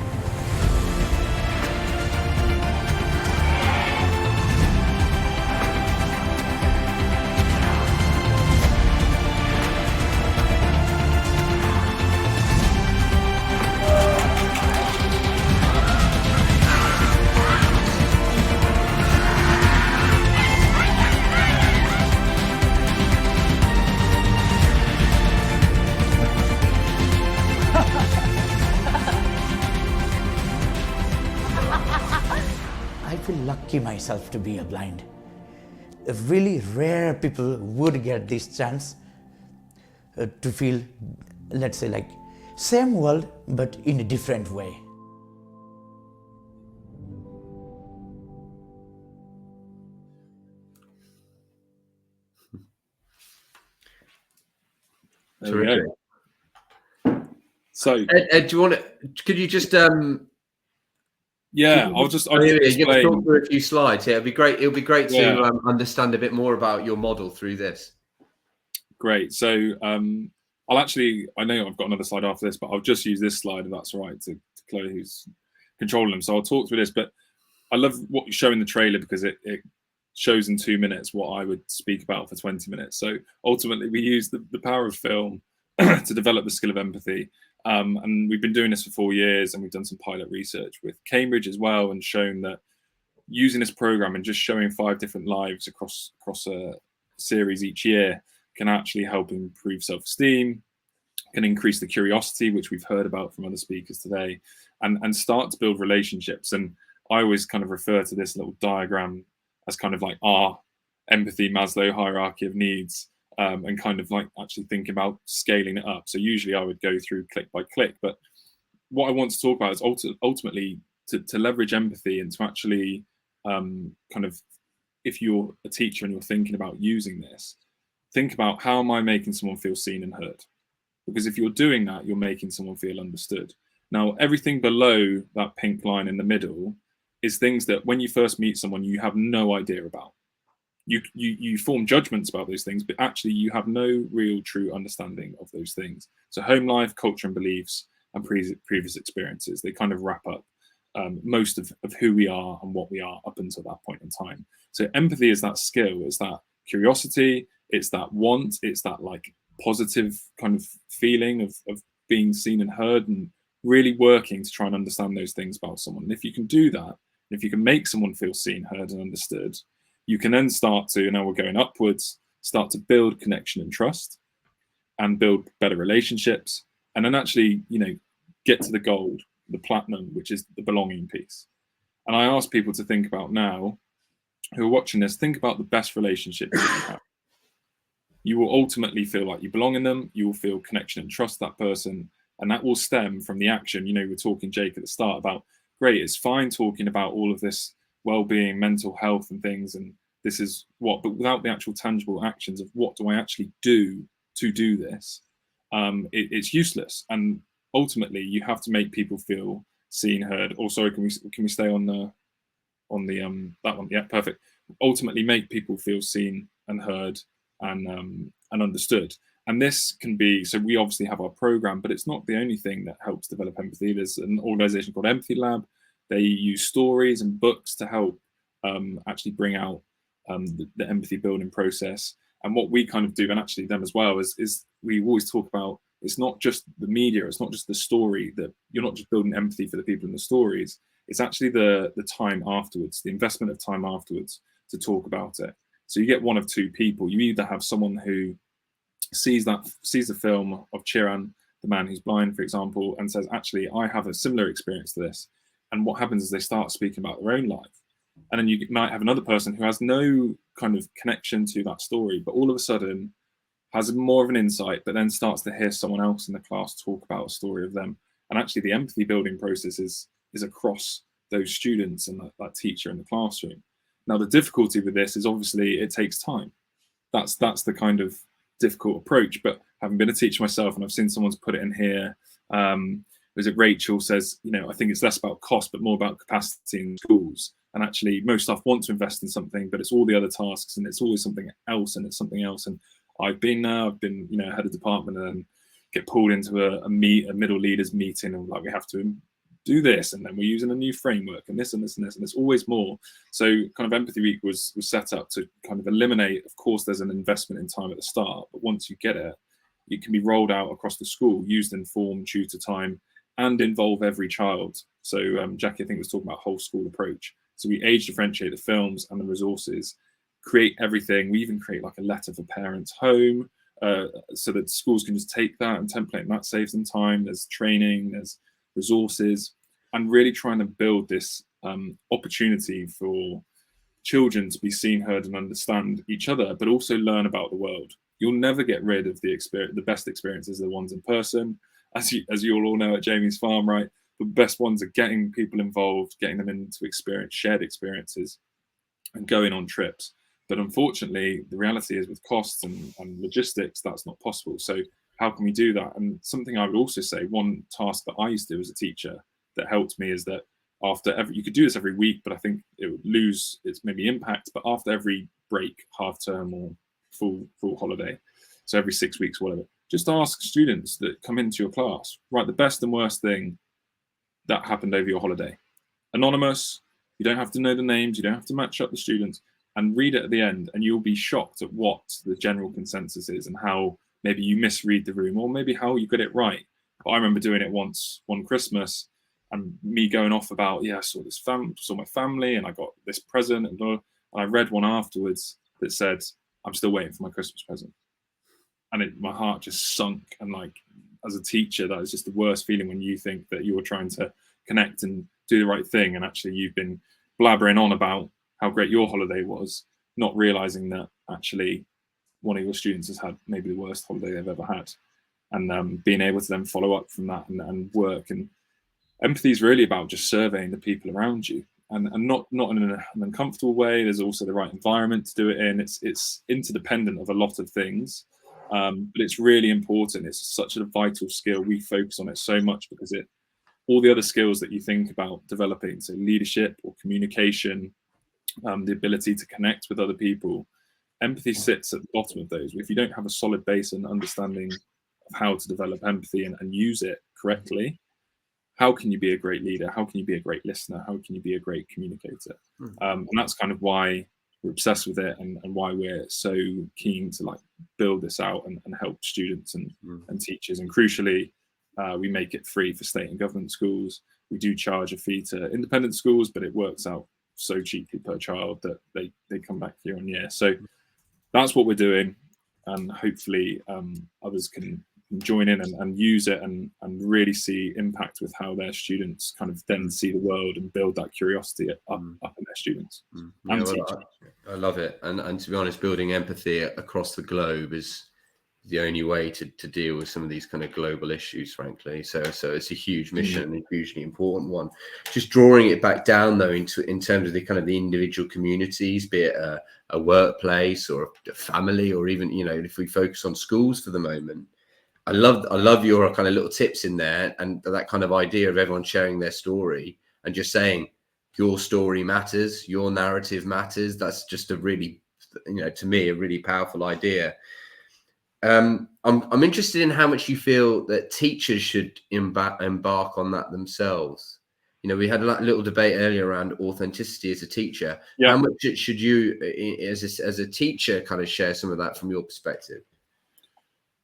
I feel lucky myself to be a blind. Really rare people would get this chance to feel, let's say, like same world but in a different way. There we go. So, Ed, do you want to? Could you just? Yeah, I'll just You're going to explain. talk through a few slides. Yeah, it'd be great. It'll be great Yeah. to understand a bit more about your model through this. Great. So I'll actually, I know I've got another slide after this, but I'll just use this slide if that's all right to Chloe, who's controlling them. So I'll talk through this, but I love what you show in the trailer because it shows in 2 minutes what I would speak about for 20 minutes. So ultimately we use the power of film to develop the skill of empathy. And we've been doing this for 4 years, and we've done some pilot research with Cambridge as well, and shown that using this program and just showing 5 different lives across a series each year can actually help improve self-esteem, can increase the curiosity, which we've heard about from other speakers today, and start to build relationships. And I always kind of refer to this little diagram as kind of like our empathy Maslow hierarchy of needs. And kind of like actually thinking about scaling it up. So usually I would go through click by click, but what I want to talk about is ultimately to leverage empathy and to actually kind of, if you're a teacher and you're thinking about using this, think about how am I making someone feel seen and heard? Because if you're doing that, you're making someone feel understood. Now, everything below that pink line in the middle is things that when you first meet someone, you have no idea about. You form judgments about those things, but actually you have no real true understanding of those things. So home life, culture and beliefs, and previous experiences, they kind of wrap up most of who we are and what we are up until that point in time. So empathy is that skill, it's that curiosity, it's that want, it's that like positive kind of feeling of being seen and heard, and really working to try and understand those things about someone. And if you can do that, if you can make someone feel seen, heard and understood, you can then start to, now we're going upwards, start to build connection and trust and build better relationships. And then actually, get to the gold, the platinum, which is the belonging piece. And I ask people to think about now, who are watching this, think about the best relationships that you have. You will ultimately feel like you belong in them. You will feel connection and trust that person. And that will stem from the action. We were talking, Jake, at the start about, great, it's fine talking about all of this well-being, mental health and things, and this is what, but without the actual tangible actions of what do I actually do to do this, it's useless. And ultimately you have to make people feel seen, heard. Or sorry, can we stay on the that one? Yeah, perfect. Ultimately make people feel seen and heard and understood. And this can be, so we obviously have our program, but it's not the only thing that helps develop empathy. There's an organization called Empathy Lab. They use stories and books to help actually bring out the empathy building process. And what we kind of do, and actually them as well, is we always talk about, it's not just the media, it's not just the story, that you're not just building empathy for the people in the stories, it's actually the time afterwards, the investment of time afterwards to talk about it. So you get one of two people. You either have someone who sees the film of Chiran, the man who's blind, for example, and says, actually, I have a similar experience to this. And what happens is they start speaking about their own life. And then you might have another person who has no kind of connection to that story, but all of a sudden has more of an insight, but then starts to hear someone else in the class talk about a story of them. And actually the empathy building process is across those students and that teacher in the classroom. Now, the difficulty with this is obviously it takes time. That's the kind of difficult approach. But having been a teacher myself, and I've seen someone's put it in here, was it Rachel says, I think it's less about cost, but more about capacity in schools. And actually most staff want to invest in something, but it's all the other tasks and it's always something else and it's something else. And I've been head of department and get pulled into a middle leaders meeting and like, we have to do this, and then we're using a new framework and this and this and this, and there's always more. So kind of Empathy Week was set up to kind of eliminate, of course, there's an investment in time at the start, but once you get it, it can be rolled out across the school, used in form, tutor time, and involve every child. So Jackie, I think, was talking about whole school approach. So we age differentiate the films and the resources, create everything. We even create like a letter for parents home, so that schools can just take that and template, and that saves them time. There's training, there's resources, and really trying to build this opportunity for children to be seen, heard, and understand each other, but also learn about the world. You'll never get rid of the experience. The best experiences are the ones in person, as you all know at Jamie's Farm, right? The best ones are getting people involved, getting them into shared experiences, and going on trips. But unfortunately, the reality is with costs and logistics, that's not possible. So how can we do that? And something I would also say, one task that I used to do as a teacher that helped me is that you could do this every week, but I think it would lose its maybe impact. But after every break, half term or full holiday, so every 6 weeks, whatever, just ask students that come into your class, write the best and worst thing that happened over your holiday. Anonymous, you don't have to know the names, you don't have to match up the students, and read it at the end, and you'll be shocked at what the general consensus is and how maybe you misread the room, or maybe how you got it right. But I remember doing it once one Christmas, and me going off about, I saw my family, and I got this present, and I read one afterwards that said, I'm still waiting for my Christmas present. And my heart just sunk. And like, as a teacher, that is just the worst feeling when you think that you're trying to connect and do the right thing, and actually you've been blabbering on about how great your holiday was, not realizing that actually one of your students has had maybe the worst holiday they've ever had. And being able to then follow up from that and work. And empathy is really about just surveying the people around you, and not in an uncomfortable way. There's also the right environment to do it in. It's interdependent of a lot of things, but it's really important. It's such a vital skill. We focus on it so much because all the other skills that you think about developing, so leadership or communication, the ability to connect with other people, empathy sits at the bottom of those. If you don't have a solid base and understanding of how to develop empathy and use it correctly, how can you be a great leader? How can you be a great listener? How can you be a great communicator? And that's kind of why we're obsessed with it, and why we're so keen to like build this out and help students and teachers. And crucially, we make it free for state and government schools. We do charge a fee to independent schools, but it works out so cheaply per child that they come back year on year. So that's what we're doing, and hopefully others can join in and use it and really see impact with how their students kind of then see the world and build that curiosity up in their students. I love it. And to be honest, building empathy across the globe is the only way to deal with some of these kind of global issues, frankly. So it's a huge mission, a hugely important one. Just drawing it back down though in terms of the kind of the individual communities, be it a workplace or a family, or even, if we focus on schools for the moment. I love your kind of little tips in there, and that kind of idea of everyone sharing their story and just saying your story matters, your narrative matters. That's just a really, to me, a really powerful idea. I'm interested in how much you feel that teachers should embark on that themselves. We had a little debate earlier around authenticity as a teacher. Yeah. How much should you, as a teacher, kind of share some of that from your perspective?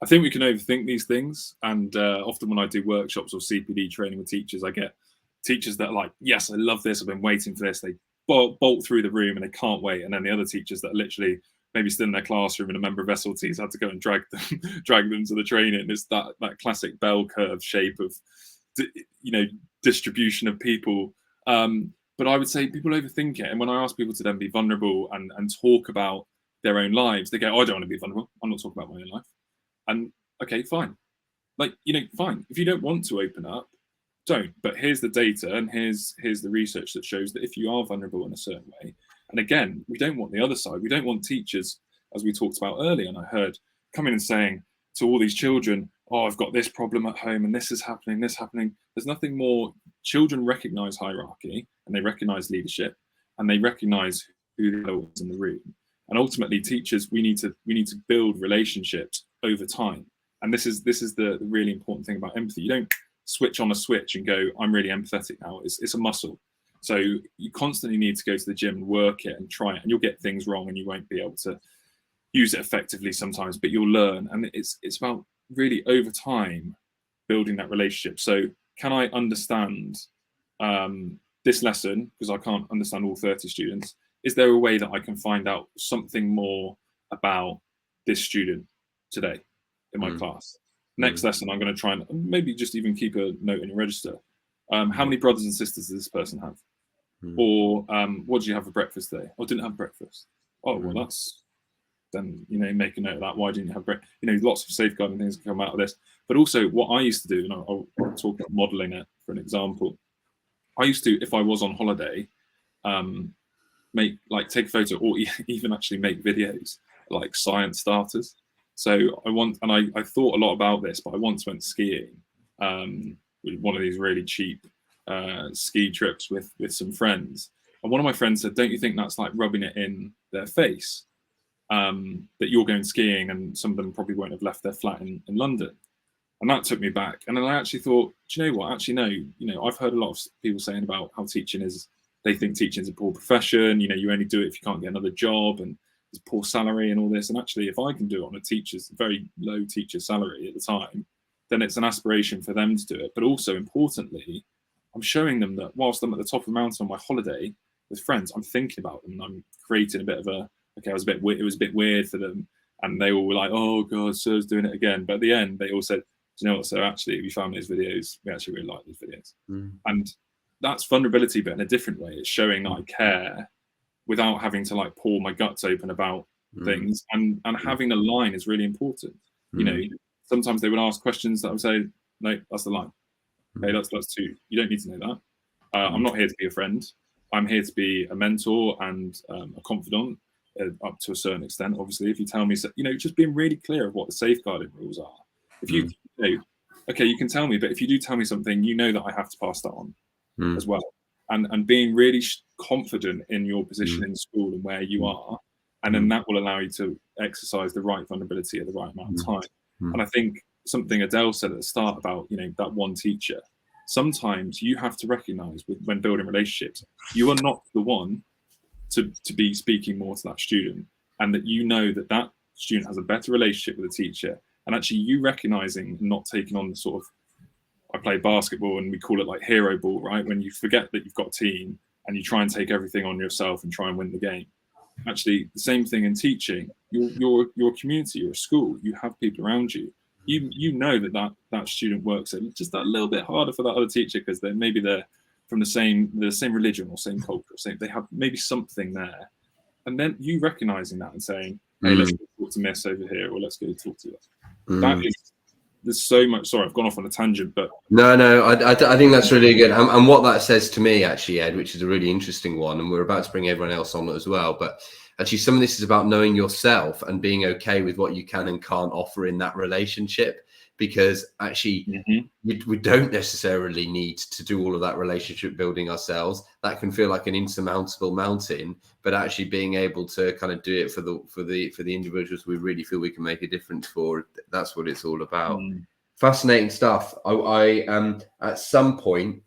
I think we can overthink these things, and often when I do workshops or CPD training with teachers, I get teachers that are like, yes, I love this, I've been waiting for this. They bolt through the room and they can't wait, and then the other teachers that are literally maybe still in their classroom and a member of SLTs had to go and drag them to the training. It's that classic bell curve shape of, you know, distribution of people. But I would say people overthink it. And when I ask people to then be vulnerable and talk about their own lives, they go, oh, I don't want to be vulnerable. I'm not talking about my own life. And okay, fine. Like, you know, fine. If you don't want to open up, don't. But here's the data and here's the research that shows that if you are vulnerable in a certain way, and again, we don't want the other side. We don't want teachers, as we talked about earlier, and I heard coming and saying to all these children, oh, I've got this problem at home and this is happening, this happening. There's nothing more. Children recognize hierarchy and they recognize leadership and they recognize who the other is in the room. And ultimately, teachers, we need to build relationships over time. And this is the really important thing about empathy. You don't switch on a switch and go, I'm really empathetic now. It's a muscle. So you constantly need to go to the gym and work it and try it, and you'll get things wrong and you won't be able to use it effectively sometimes, but you'll learn. And it's about really over time building that relationship. So can I understand this lesson because I can't understand all 30 students? Is there a way that I can find out something more about this student today in my class? Next lesson, I'm going to try and maybe just even keep a note in your register. How many brothers and sisters does this person have? Or what did you have for breakfast today? Oh, didn't have breakfast. Oh, well, that's, then, you know, make a note of that. Why didn't you have breakfast? You know, lots of safeguarding things can come out of this. But also what I used to do, and I'll talk about modeling it for an example. I used to, if I was on holiday, take a photo or even actually make videos like science starters. So I thought a lot about this, but I once went skiing with one of these really cheap ski trips with some friends. And one of my friends said, don't you think that's like rubbing it in their face? That you're going skiing and some of them probably won't have left their flat in London. And that took me back. And then I actually thought, do you know what? Actually, no, you know, I've heard a lot of people saying about how teaching is, they think teaching is a poor profession. You know, you only do it if you can't get another job and there's poor salary and all this. And actually, if I can do it on a very low teacher salary at the time, then it's an aspiration for them to do it. But also importantly, I'm showing them that whilst I'm at the top of the mountain on my holiday with friends, I'm thinking about them and I'm creating a bit of a, okay, it was a bit weird for them. And they all were like, oh God, Sir's doing it again. But at the end, they all said, do you know what, Sir, actually, we found these videos. We actually really like these videos. And that's vulnerability, but in a different way. It's showing that I care without having to like pour my guts open about things. And having a line is really important. You know, sometimes they would ask questions that I would say, no, that's the line. Okay, that's two. You don't need to know that. I'm not here to be a friend. I'm here to be a mentor and a confidant up to a certain extent. Obviously, if you tell me, you know, just being really clear of what the safeguarding rules are. If you know, okay, you can tell me, but if you do tell me something, you know that I have to pass that on as well. And being really confident in your position in school and where you are, and then that will allow you to exercise the right vulnerability at the right amount of time. And I think something Adele said at the start about, you know, that one teacher, sometimes you have to recognize when building relationships, you are not the one to be speaking more to that student, and that you know that student has a better relationship with the teacher. And actually you recognizing and not taking on the sort of, I play basketball and we call it like hero ball, right? When you forget that you've got a team and you try and take everything on yourself and try and win the game. Actually, the same thing in teaching. You're a community, you're a school, you have people around you. You know that student works just that little bit harder for that other teacher because they're from the same religion or same culture, they have maybe something there. And then you recognizing that and saying, hey, let's go talk to Miss over here, or let's go talk to her. There's so much. Sorry, I've gone off on a tangent, but no, I think that's really good. And what that says to me, actually, Ed, which is a really interesting one, and we're about to bring everyone else on as well. But actually, some of this is about knowing yourself and being okay with what you can and can't offer in that relationship. Because actually, we don't necessarily need to do all of that relationship building ourselves. That can feel like an insurmountable mountain. But actually, being able to kind of do it for the individuals we really feel we can make a difference for, that's what it's all about. Fascinating stuff. I at some point,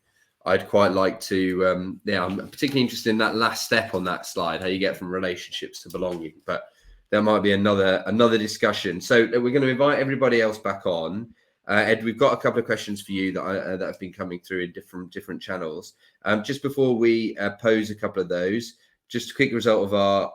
I'd quite like to. I'm particularly interested in that last step on that slide, how you get from relationships to belonging. But that might be another discussion. So we're going to invite everybody else back on. Ed, we've got a couple of questions for you that have been coming through in different channels. Just before we pose a couple of those, just a quick result of our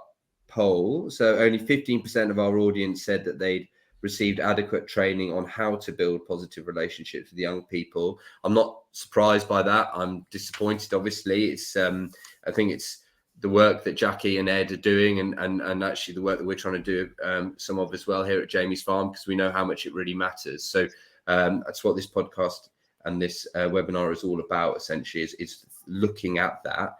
poll. So only 15% of our audience said that they'd received adequate training on how to build positive relationships with young people. I'm not surprised by that. I'm disappointed, obviously. It's I think it's the work that Jackie and Ed are doing, and actually the work that we're trying to do some of as well here at Jamie's Farm, because we know how much it really matters. So that's what this podcast and this webinar is all about, essentially, is looking at that.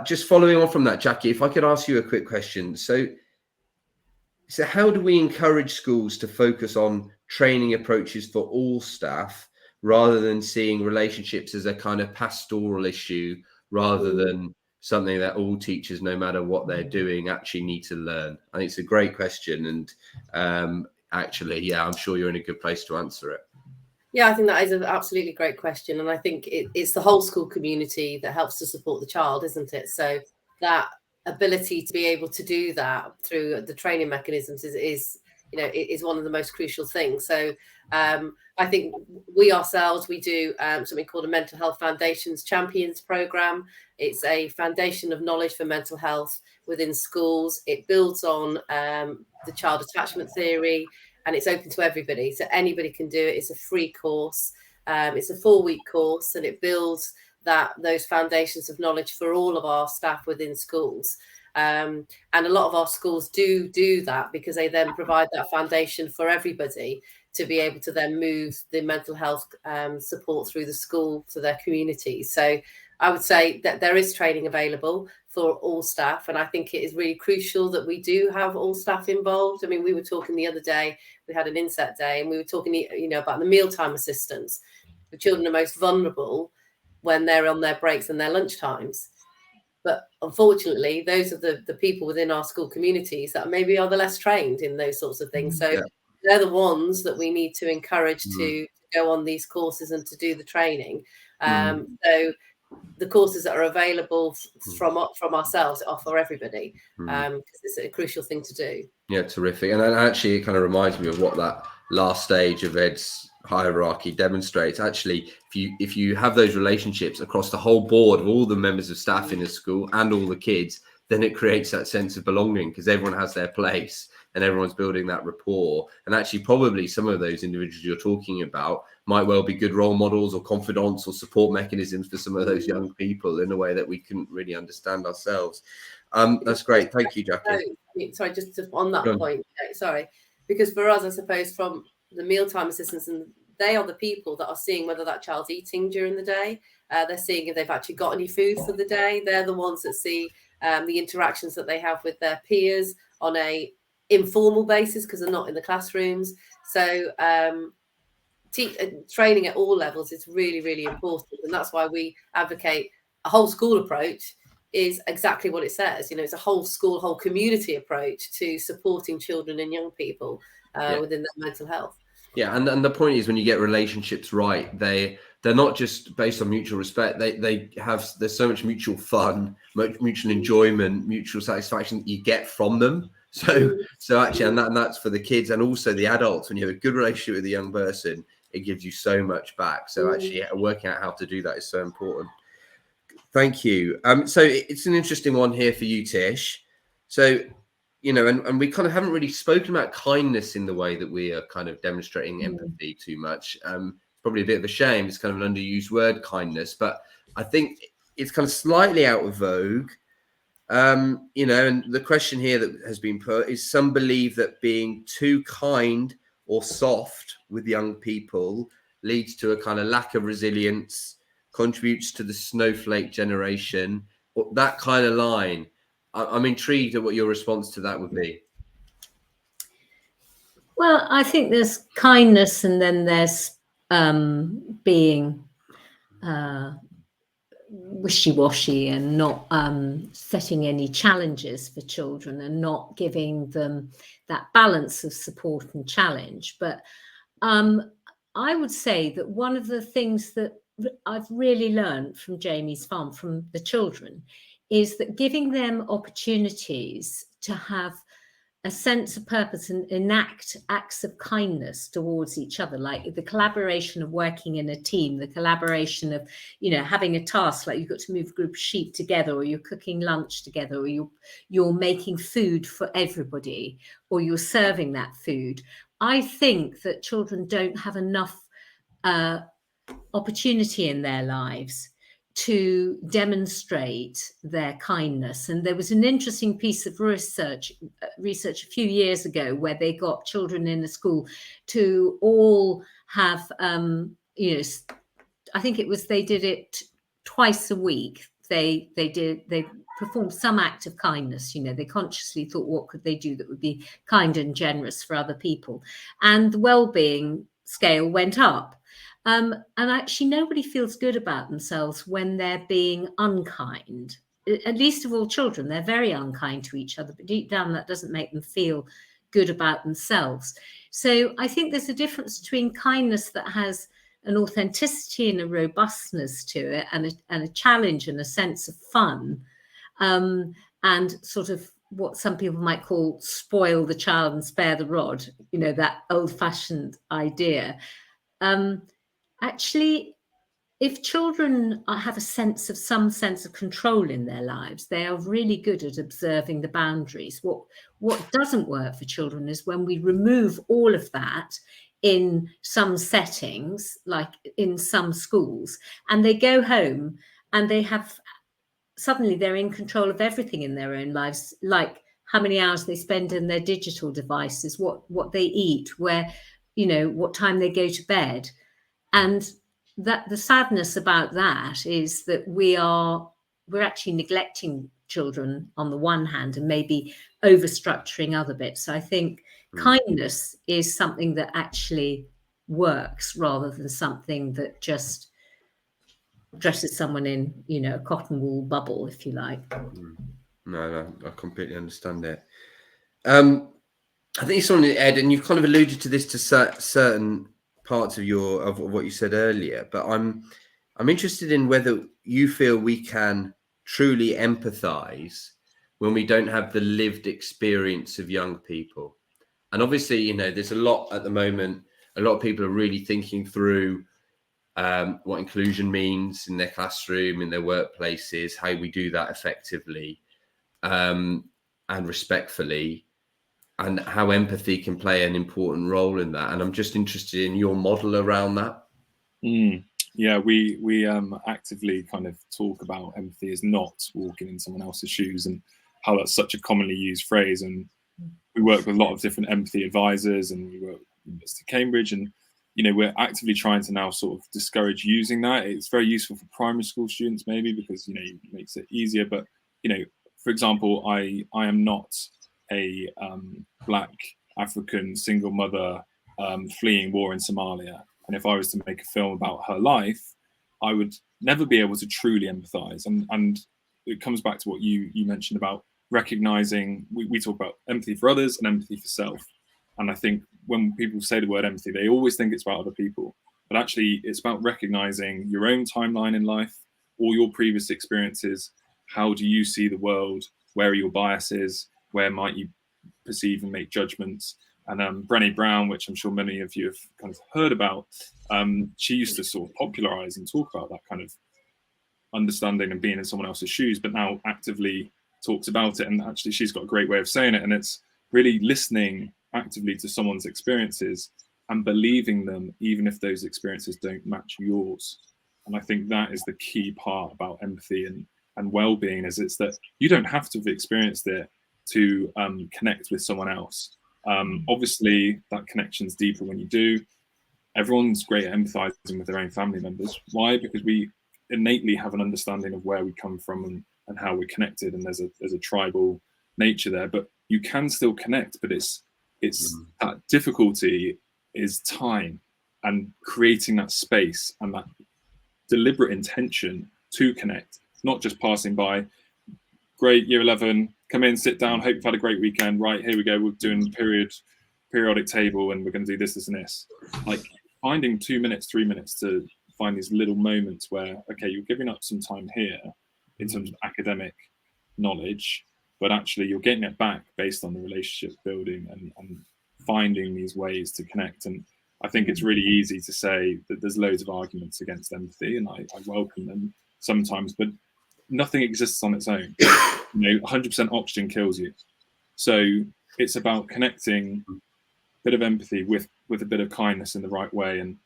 Just following on from that, Jackie, if I could ask you a quick question. So how do we encourage schools to focus on training approaches for all staff rather than seeing relationships as a kind of pastoral issue, rather than something that all teachers, no matter what they're doing, actually need to learn? I think it's a great question. And actually, yeah, I'm sure you're in a good place to answer it. Yeah, I think that is an absolutely great question. And I think it's the whole school community that helps to support the child, isn't it? So that ability to be able to do that through the training mechanisms is one of the most crucial things. So I think we ourselves, we do something called a Mental Health Foundations Champions Programme. It's a foundation of knowledge for mental health within schools. It builds on the child attachment theory, and it's open to everybody. So anybody can do it. It's a free course. It's a 4-week course, and it builds those foundations of knowledge for all of our staff within schools. And a lot of our schools do that because they then provide that foundation for everybody to be able to then move the mental health support through the school to their communities. So I would say that there is training available for all staff. And I think it is really crucial that we do have all staff involved. I mean, we were talking the other day, we had an inset day, and we were talking, about the mealtime assistance. The children are most vulnerable when they're on their breaks and their lunch times. But unfortunately, those are the people within our school communities that maybe are the less trained in those sorts of things. So they're the ones that we need to encourage to go on these courses and to do the training. So the courses that are available from ourselves are for everybody, because it's a crucial thing to do. Yeah, terrific. And actually, it kind of reminds me of what that last stage of Ed's hierarchy demonstrates. Actually, if you have those relationships across the whole board of all the members of staff in a school and all the kids, then it creates that sense of belonging, because everyone has their place and everyone's building that rapport. And actually, probably some of those individuals you're talking about might well be good role models or confidants or support mechanisms for some of those young people in a way that we couldn't really understand ourselves. That's great. Thank you, Jackie. Sorry, just on that point. Sorry, because for us, I suppose, from the mealtime assistants, and they are the people that are seeing whether that child's eating during the day. They're seeing if they've actually got any food for the day. They're the ones that see the interactions that they have with their peers on a informal basis, because they're not in the classrooms. So training at all levels is really, really important. And that's why we advocate a whole school approach. Is exactly what it says. It's a whole school, whole community approach to supporting children and young people within their mental health. Yeah, and the point is, when you get relationships right, they're not just based on mutual respect. There's so much mutual fun, mutual enjoyment, mutual satisfaction that you get from them. So actually, and that's for the kids and also the adults. When you have a good relationship with a young person, it gives you so much back. So actually, working out how to do that is so important. Thank you. So it's an interesting one here for you, Tish. So, and we kind of haven't really spoken about kindness in the way that we are kind of demonstrating empathy too much. Probably a bit of a shame. It's kind of an underused word, kindness, but I think it's kind of slightly out of vogue. And the question here that has been put is, some believe that being too kind or soft with young people leads to a kind of lack of resilience, contributes to the snowflake generation, or that kind of line. I'm intrigued at what your response to that would be. Well, I think there's kindness, and then there's being wishy-washy and not setting any challenges for children and not giving them that balance of support and challenge. But I would say that one of the things that I've really learned from Jamie's Farm, from the children, is that giving them opportunities to have a sense of purpose and enact acts of kindness towards each other, like the collaboration of working in a team, the collaboration of, you know, having a task, like you've got to move a group of sheep together, or you're cooking lunch together, or you're making food for everybody, or you're serving that food. I think that children don't have enough opportunity in their lives to demonstrate their kindness. And there was an interesting piece of research a few years ago where they got children in a school to all have, you know, I think it was, they did it twice a week. They performed some act of kindness. You know, they consciously thought, what could they do that would be kind and generous for other people? And the well-being scale went up. And actually, nobody feels good about themselves when they're being unkind. At least of all children, they're very unkind to each other, but deep down, that doesn't make them feel good about themselves. So I think there's a difference between kindness that has an authenticity and a robustness to it, and a challenge and a sense of fun, and sort of what some people might call spoil the child and spare the rod, you know, that old-fashioned idea. Actually, if children have some sense of control in their lives, they are really good at observing the boundaries. What doesn't work for children is when we remove all of that in some settings, like in some schools, and they go home and suddenly they're in control of everything in their own lives, like how many hours they spend in their digital devices, what they eat, where, you know, what time they go to bed. And that the sadness about that is that we're actually neglecting children on the one hand and maybe overstructuring other bits. So I think kindness is something that actually works rather than something that just dresses someone in, you know, a cotton wool bubble, if you like. No, I completely understand it. I think it's on Ed, and you've kind of alluded to this to certain parts of what you said earlier, but I'm interested in whether you feel we can truly empathize when we don't have the lived experience of young people. And obviously, you know, there's a lot at the moment. A lot of people are really thinking through what inclusion means in their classroom, in their workplaces, how we do that effectively and respectfully, and how empathy can play an important role in that. And I'm just interested in your model around that. Yeah, we actively kind of talk about empathy as not walking in someone else's shoes, and how that's such a commonly used phrase. And we work with a lot of different empathy advisors, and we work at University of Cambridge, and, you know, we're actively trying to now sort of discourage using that. It's very useful for primary school students, maybe, because, you know, it makes it easier. But, you know, for example, I am not a Black African single mother fleeing war in Somalia. And if I was to make a film about her life, I would never be able to truly empathize. And it comes back to what you mentioned about recognizing, we talk about empathy for others and empathy for self. And I think when people say the word empathy, they always think it's about other people. But actually, it's about recognizing your own timeline in life, all your previous experiences. How do you see the world? Where are your biases? Where might you perceive and make judgments? And Brené Brown, which I'm sure many of you have kind of heard about, she used to sort of popularize and talk about that kind of understanding and being in someone else's shoes, but now actively talks about it. And actually, she's got a great way of saying it. And it's really listening actively to someone's experiences and believing them, even if those experiences don't match yours. And I think that is the key part about empathy and well-being, is it's that you don't have to have experienced it to connect with someone else. Obviously, that connection's deeper when you do. Everyone's great at empathizing with their own family members. Why? Because we innately have an understanding of where we come from and how we're connected, and there's a tribal nature there. But you can still connect, but it's that difficulty is time and creating that space and that deliberate intention to connect, not just passing by. Great, year 11, come in, sit down, hope you've had a great weekend. Right, here we go, we're doing periodic table, and we're going to do this, this, and this. Like finding 2 minutes, 3 minutes to find these little moments where, okay, you're giving up some time here in terms of academic knowledge, but actually you're getting it back based on the relationship building and finding these ways to connect. And I think it's really easy to say that there's loads of arguments against empathy, and I welcome them sometimes, but nothing exists on its own. 100% oxygen kills you. So it's about connecting a bit of empathy with a bit of kindness in the right way. And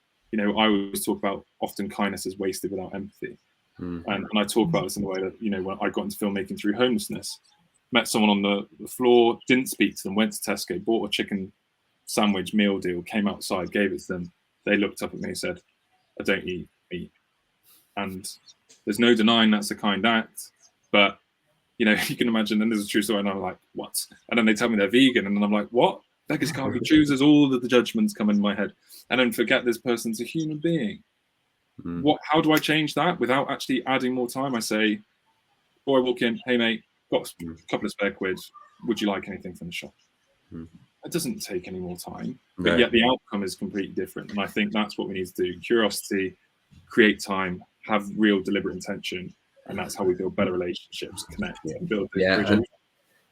I always talk about often kindness is wasted without empathy. And I talk about this in the way that, when I got into filmmaking through homelessness, met someone on the floor, didn't speak to them, went to Tesco, bought a chicken sandwich meal deal, came outside, gave it to them. They looked up at me and said, "I don't eat meat." And there's no denying that's a kind act, but you can imagine, and this is a true story, and I'm like, what? And then they tell me they're vegan, and then I'm like, what? Beggars can't be choosers. All of the judgments come in my head, and then forget this person's a human being. How do I change that without actually adding more time? I say, or I walk in, "Hey mate, got a couple of spare quid. Would you like anything from the shop?" It doesn't take any more time, but yet the outcome is completely different. And I think that's what we need to do: curiosity, create time, have real deliberate intention, and that's how we build better relationships, connect, and build those bridges.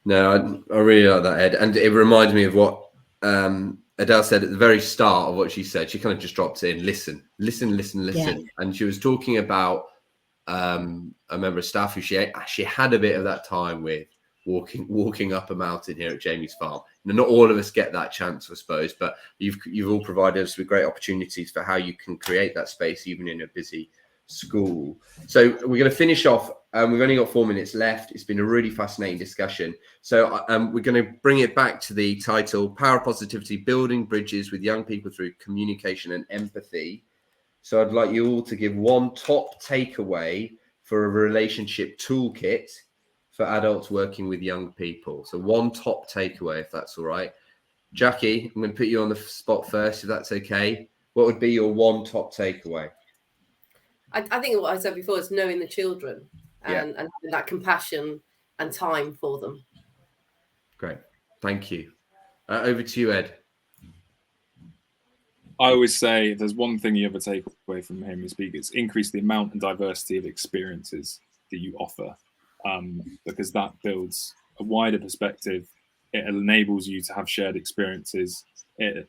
No, I really like that, Ed, and it reminds me of what Adele said at the very start of what she said. She kind of just dropped in, listen. And she was talking about a member of staff who she had a bit of that time with, walking up a mountain here at Jamie's farm. Not all of us get that chance, I suppose, but you've all provided us with great opportunities for how you can create that space even in a busy school. So we're going to finish off. We've only got 4 minutes left. It's been a really fascinating discussion. So we're going to bring it back to the title, Power of Positivity, Building Bridges with Young People Through Communication and Empathy. So I'd like you all to give one top takeaway for a relationship toolkit for adults working with young people. So one top takeaway, if that's all right. Jackie, I'm going to put you on the spot first, if that's okay. What would be your one top takeaway? I think what I said before is knowing the children and having that compassion and time for them. Great. Thank you. Over to you, Ed. I always say if there's one thing you ever take away from hearing me speak, it's increase the amount and diversity of experiences that you offer, because that builds a wider perspective. It enables you to have shared experiences. It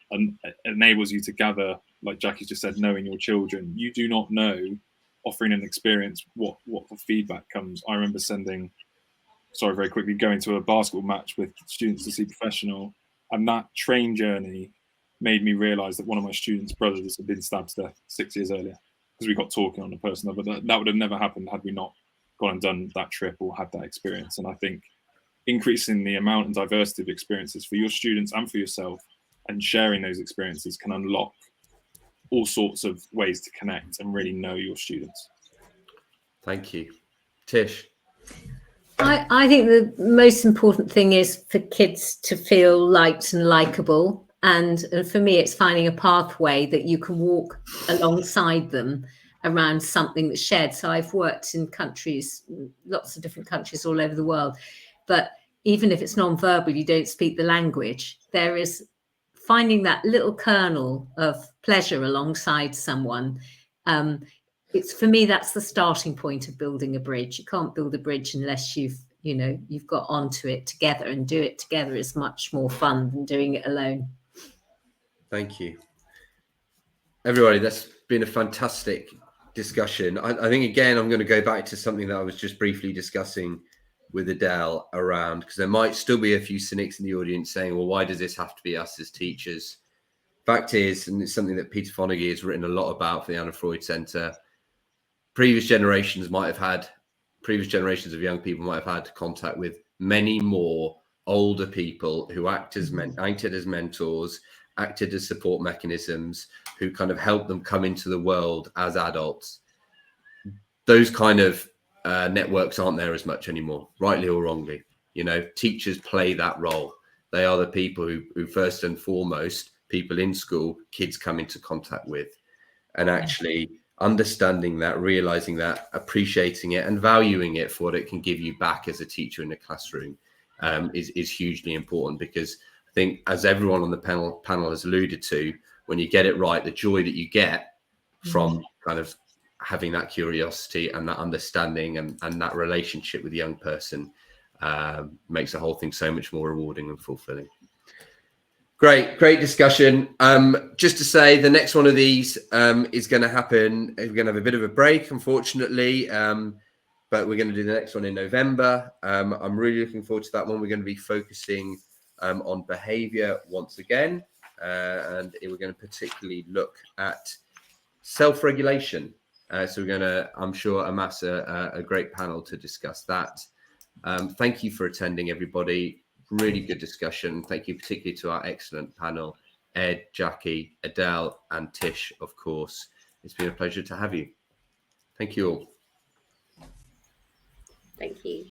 enables you to gather, like Jackie just said, knowing your children. You do not know, offering an experience, what the feedback comes. I remember very quickly, going to a basketball match with students to see professional, and that train journey made me realize that one of my students' brothers had been stabbed to death 6 years earlier because we got talking on a personal level. That would have never happened had we not gone and done that trip or had that experience. And I think increasing the amount and diversity of experiences for your students and for yourself and sharing those experiences can unlock all sorts of ways to connect and really know your students. Thank you. Tish? I think the most important thing is for kids to feel liked and likable. And for me, it's finding a pathway that you can walk alongside them around something that's shared. So I've worked in countries, lots of different countries all over the world. But even if it's non-verbal, you don't speak the language, there is finding that little kernel of pleasure alongside someone. It's, for me, that's the starting point of building a bridge. You can't build a bridge unless you've got onto it together, and do it together is much more fun than doing it alone. Thank you. Everybody, that's been a fantastic discussion. I think, again, I'm going to go back to something that I was just briefly discussing with Adele around, because there might still be a few cynics in the audience saying, well, why does this have to be us as teachers? Fact is, and it's something that Peter Fonagy has written a lot about for the Anna Freud Centre, previous generations of young people might have had contact with many more older people who acted as mentors, acted as support mechanisms, who kind of helped them come into the world as adults. Those kind of networks aren't there as much anymore, rightly or wrongly. Teachers play that role. They are the people who first and foremost, people in school, kids come into contact with. And actually understanding that, realizing that, appreciating it and valuing it for what it can give you back as a teacher in the classroom is hugely important, because I think, as everyone on the panel has alluded to, when you get it right, the joy that you get from kind of having that curiosity and that understanding and that relationship with the young person makes the whole thing so much more rewarding and fulfilling. Great discussion. Just to say, the next one of these is going to happen. We're going to have a bit of a break, unfortunately, but we're going to do the next one in November. I'm really looking forward to that one. We're going to be focusing on behaviour once again, and we're going to particularly look at self-regulation. So we're going to, I'm sure, amass a great panel to discuss that. Thank you for attending, everybody. Really good discussion. Thank you particularly to our excellent panel, Ed, Jackie, Adele, and Tish, of course. It's been a pleasure to have you. Thank you all. Thank you.